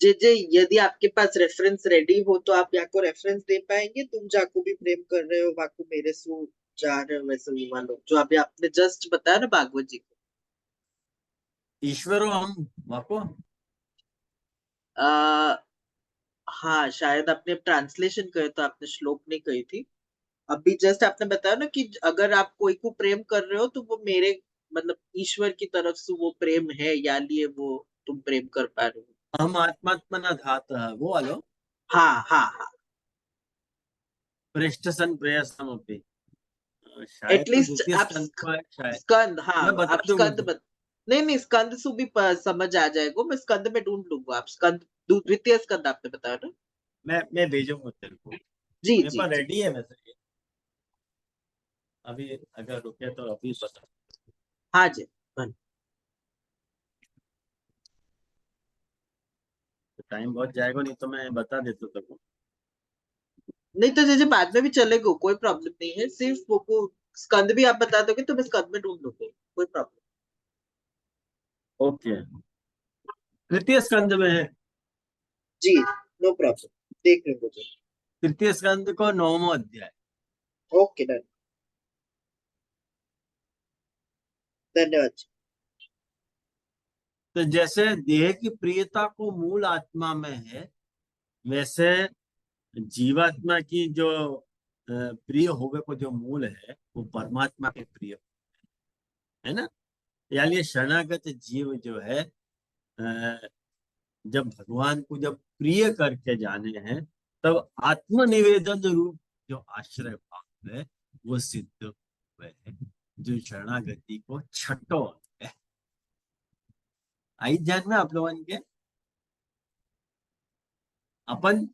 जे जे यदि आपके पास रेफरेंस रेडी हो तो आप यहाँ को रेफरेंस दे पाएंगे, तुम जाको भी प्रेम कर रहे हो वाको मेरे सु जा रहे हो वैसे हुआ लोग जो अभी आपने जस्ट बताया ना भागवत जी को। ईश्वरो हम वाको। आ, हाँ शायद आपने ट्रांसलेशन करे तो आपने श्लोक नहीं कही थी। अभी जस्ट आपने बताया ना कि अगर आप कोई को प्रेम कर रहे हो तो वो मेरे मतलब ईश्वर की तरफ से वो प्रेम है या लिए वो तुम प्रेम कर पा रहे हो। हम आत्मात्मना धात वो वालो हाँ हाँ हाँ। पृष्ठ सन प्रेयसम अपि। शायद तो एटलीस्ट द्वितीय आप स्कंद को है शायद। स्कंद, हाँ मैं बता आप दूंगा स्कंद तुम। नहीं नहीं स्कंद सु भी समझ आ जाएगा, मैं स्कंद में ढूंढ लूंगा। आप स्कंद द्वितीय स्कंद आपने बताया ना। मैं भेजूंगा तेरे को। जी मेरे जी पास जी। रेडी है वैसे ये। अभी अगर रुके तो अभी बता। हाँ जी। हाँ। टाइम बहुत जाएगा, नहीं तो मैं बता देता तेको। नहीं तो जैसे बाद में भी चलेगा, कोई प्रॉब्लम नहीं है, सिर्फ वो को स्कंद भी आप बता दोगे तो मैं स्कंद में ढूंढ लूंगी, कोई प्रॉब्लम। ओके, तृतीय स्कंद में है। जी नो प्रॉब्लम, देख लेंगे मुझे। तृतीय स्कंद को 9वां अध्याय। ओके डन, धन्यवाद जी। तो जैसे देह की प्रियता को मूल आत्मा में है, वैसे जीवात्मा की जो प्रिय होवे को जो मूल है वो परमात्मा के प्रिय है ना। यानी ये शरणागत जीव जो है जब भगवान को जब प्रिय करके जाने हैं तब आत्मनिवेदन रूप जो आश्रय भाव है वो सिद्ध हुए है, जो शरणागति को छठो है। आई ध्यान में आप लोगों के अपन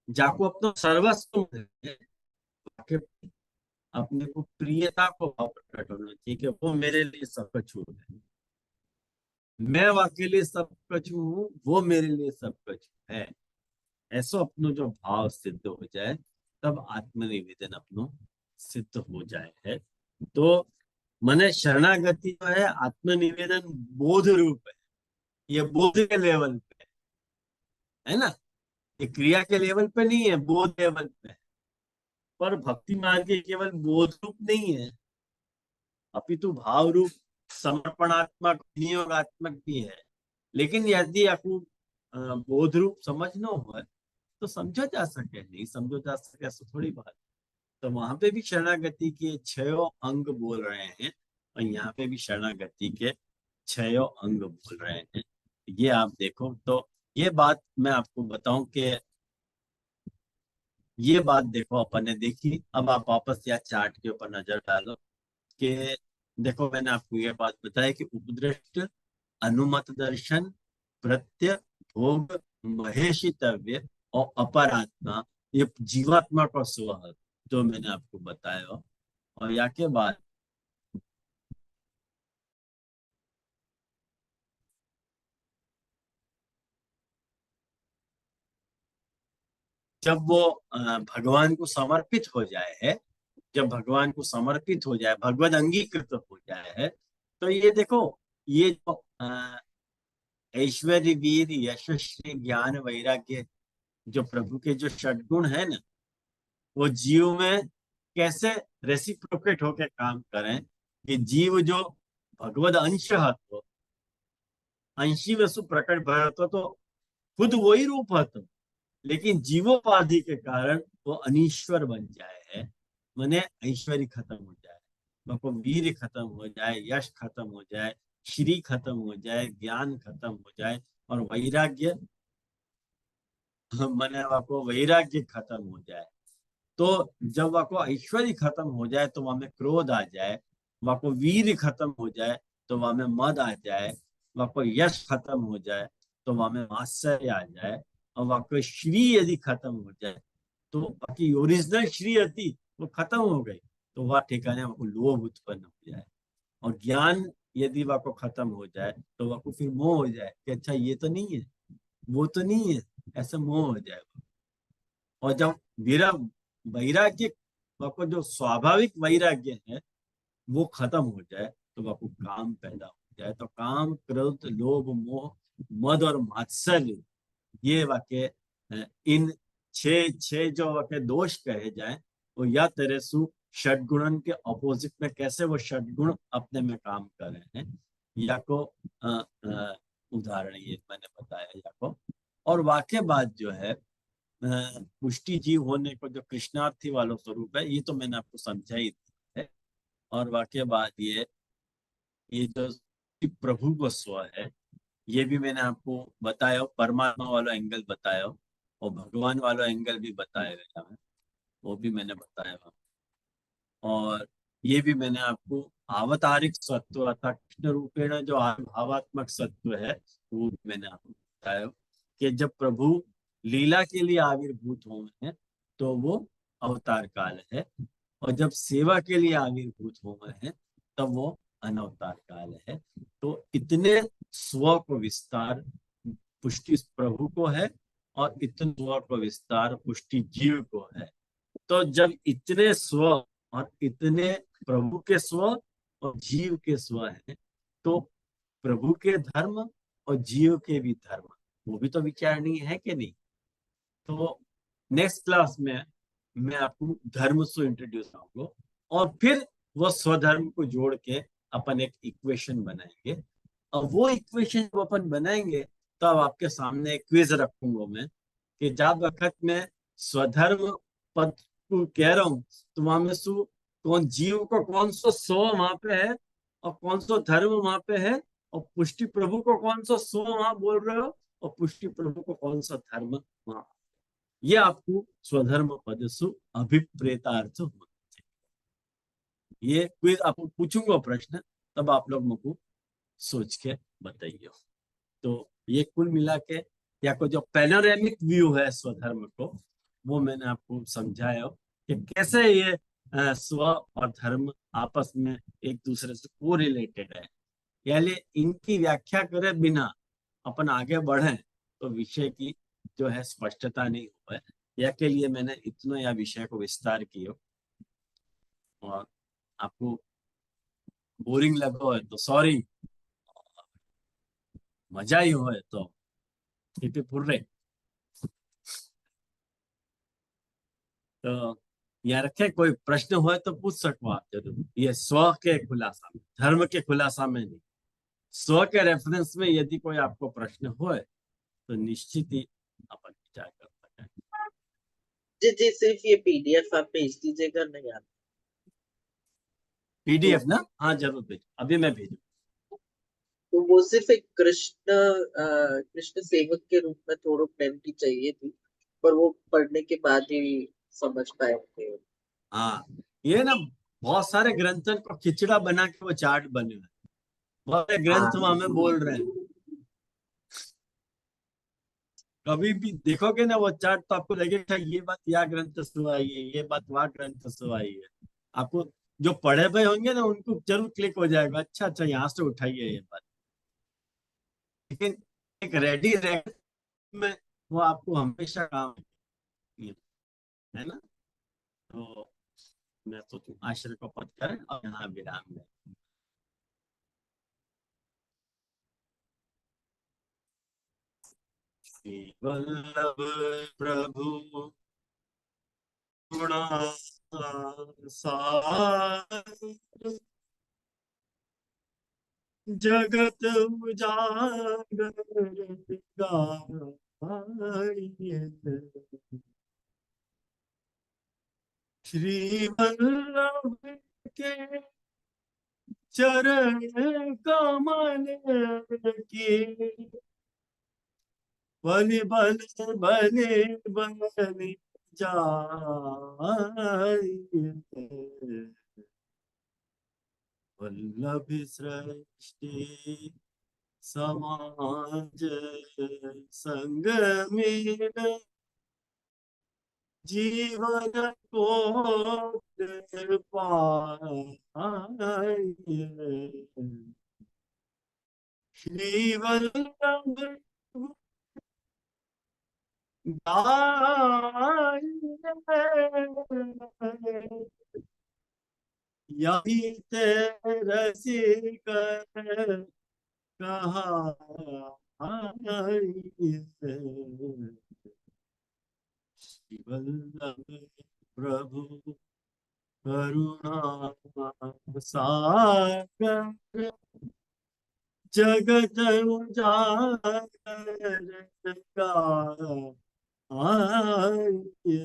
जाको अपनो सर्वस्व है, अपने को प्रियता को भाव प्रकट होना चाहिए कि वो मेरे लिए सब कुछ है। मैं अकेले सब कुछ हूँ, वो मेरे लिए सब कुछ है। ऐसा अपनो जो भाव सिद्ध हो जाए तब आत्मनिवेदन अपनो सिद्ध हो जाए है। तो मने शरणागति जो है आत्मनिवेदन बोध रूप है। ये बोध के लेवल पे है ना, ये क्रिया के लेवल पे नहीं है, बोध लेवल पे है। पर भक्ति मार्ग के केवल बोध रूप नहीं है, अपितु भाव रूप समर्पणात्मक नियोगात्मक भी है। लेकिन यदि आपको बोध रूप समझना हो तो समझा जा सके, नहीं समझो जा सके ऐसा थोड़ी बात। तो वहां पे भी शरणागति के 6 अंग बोल रहे हैं और यहाँ पे भी शरणागति के 6 अंग बोल रहे हैं। ये आप देखो तो ये बात मैं आपको बताऊं कि ये बात देखो अपन ने देखी। अब आप वापस या चार्ट के ऊपर नजर डालो कि देखो मैंने आपको ये बात बताई कि उपदृष्ट अनुमत दर्शन प्रत्य भोग महेशितव्य और अपरात्मा, ये जीवात्मा का स्व जो मैंने आपको बताया। और या के बाद जब वो भगवान को समर्पित हो जाए है, जब भगवान को समर्पित हो जाए, भगवत अंगीकृत हो जाए है, तो ये देखो ये जो ऐश्वर्य वीर यशस्वी ज्ञान वैराग्य जो प्रभु के जो षटगुण है ना, वो जीव में कैसे रेसिप्रोकेट होकर काम करें कि जीव जो भगवद अंश हो, अंशी वसु प्रकट भय तो खुद वही रूप હતો, लेकिन जीवोपाधि के कारण वो अनीश्वर बन जाए है। माने ऐश्वर्य खत्म हो जाए, वो वीर खत्म हो जाए, यश खत्म हो जाए, श्री खत्म हो जाए, ज्ञान खत्म हो जाए, और वैराग्य माने वो वैराग्य खत्म हो जाए। तो जब वह को ऐश्वर्य खत्म हो जाए तो वहां में क्रोध आ जाए, वह को वीर खत्म हो जाए तो वहां में मद आ जाए, वह को यश खत्म हो जाए तो वहां में मात्सर्य आ जाए, और वह को श्री यदि खत्म हो जाए तो बाकी ओरिजिनल श्री थी वो खत्म हो गई, तो वह ठिकाने वह को लोभ उत्पन्न हो जाए। और ज्ञान यदि वह को खत्म हो जाए तो वह को फिर मोह हो जाए कि अच्छा ये तो नहीं है, वो तो नहीं है, ऐसा मोह हो जाए। और जब मेरा वैराग्य को जो स्वाभाविक वैराग्य है वो खत्म हो जाए तो वह को काम पैदा हो जाए। तो काम, क्रोध, लोभ, मोह, मद और मात्सर्य, ये वाक्य इन छह छह जो वाक्य दोष कहे जाए वो या तेरे सु षडगुणन के ऑपोजिट में कैसे वो षडगुण अपने में काम कर रहे हैं, या को उदाहरण ये मैंने बताया या को। और वाक्य बाद जो है पुष्टि जीव होने को जो कृष्णार्थी वालों स्वरूप है, ये तो मैंने आपको समझा ही है। और वाक्य बाद ये जो प्रभु को स्व है, ये भी मैंने आपको बताया, परमात्मा वाला एंगल बताया, और भगवान वाला एंगल भी बताया गया है, वो भी मैंने बताया। और ये भी मैंने आपको आवतारिक सत्व अर्थात कृष्ण रूपेण जो भावात्मक सत्व है वो भी मैंने आपको बताया कि जब प्रभु लीला के लिए आविर्भूत हुए हैं तो वो अवतार काल है, और जब सेवा के लिए आविर्भूत हुए हैं तब वो अनवतार काल है। तो इतने स्व को विस्तार पुष्टि प्रभु को है, और इतने स्व को विस्तार पुष्टि जीव को है। तो जब इतने स्व और इतने प्रभु के स्व और जीव के स्व है, तो प्रभु के धर्म और जीव के भी धर्म वो भी तो विचारणीय है कि नहीं। तो नेक्स्ट क्लास में मैं आपको धर्म से इंट्रोड्यूस करूंगा, और फिर वो स्वधर्म को जोड़ के अपन एक इक्वेशन बनाएंगे। और वो इक्वेशन जब अपन बनाएंगे तब आपके सामने एक क्विज रखूंगा मैं, कि जब वक्त में स्वधर्म पद को कह रहा हूँ तो वहां में सु कौन जीव को कौन सा स्व वहां पे है और कौन सा धर्म वहां पे है, और पुष्टि प्रभु को कौन सा स्व वहां बोल रहे हो और पुष्टि प्रभु को कौन सा धर्म वहां। ये आपको स्वधर्म पदसु अभिप्रेतार्थ होना चाहिए। ये क्विज आपको पूछूंगा प्रश्न, तब आप लोग मुझको सोच के बताइए। तो ये कुल मिला के या को जो पैनोरेमिक व्यू है स्वधर्म को, वो मैंने आपको समझाया कि कैसे ये स्व और धर्म आपस में एक दूसरे से को रिलेटेड है। यानी इनकी व्याख्या करे बिना अपन आगे बढ़े तो विषय की जो है स्पष्टता नहीं हो है। या के लिए मैंने इतना या विषय को विस्तार किया, और आपको बोरिंग लगा है तो सॉरी, मजा ही हो तो फुर्रे। तो यहाँ रखे कोई प्रश्न हो तो पूछ सको आप जरूर, ये स्व के खुलासा में, धर्म के खुलासा में नहीं, स्व के रेफरेंस में यदि कोई आपको प्रश्न हो तो निश्चित ही अपन विचार कर सकते हैं। जी जी, सिर्फ ये पीडीएफ आप भेज दीजिएगा ना यार। तो पीडीएफ ना, हाँ जरूर भेजो, अभी मैं भेजू। तो वो सिर्फ एक कृष्ण सेवक के रूप में थोड़ा क्लैरिटी चाहिए थी, पर वो पढ़ने के बाद ही समझ पाएंगे। हाँ, ये ना बहुत सारे ग्रंथन को खिचड़ा बना के वो चार्ट बने हुए हैं। बहुत सारे ग्रंथ हाँ हमें बोल रहे हैं, कभी भी देखोगे ना वो चार्ट तो आपको लगेगा ये बात या ग्रंथ से आई है, ये बात वह ग्रंथ से आई है। आपको जो पढ़े हुए होंगे ना उनको जरूर क्लिक हो जाएगा, अच्छा अच्छा यहाँ से उठाइए ये बात। लेकिन एक रेडी रेड में वो आपको हमेशा काम आएगी, है ना। तो मैं सोचूं आश्रय को पद करें और यहाँ विराम दें। श्री वल्लभ प्रभु गुणा सार जगत उजागर गाइए, श्री वल्लभ के चरण कमल की, बलि बल बलि बलि जाइए, वल्लभ सृष्टि समाज संग मिल, जीवन को पाइए, श्री वल्लभ गाइए, यही ते रसिक कहाइए, श्री वल्लभ प्रभु करुणा सागर, जगत उजागर का आइए,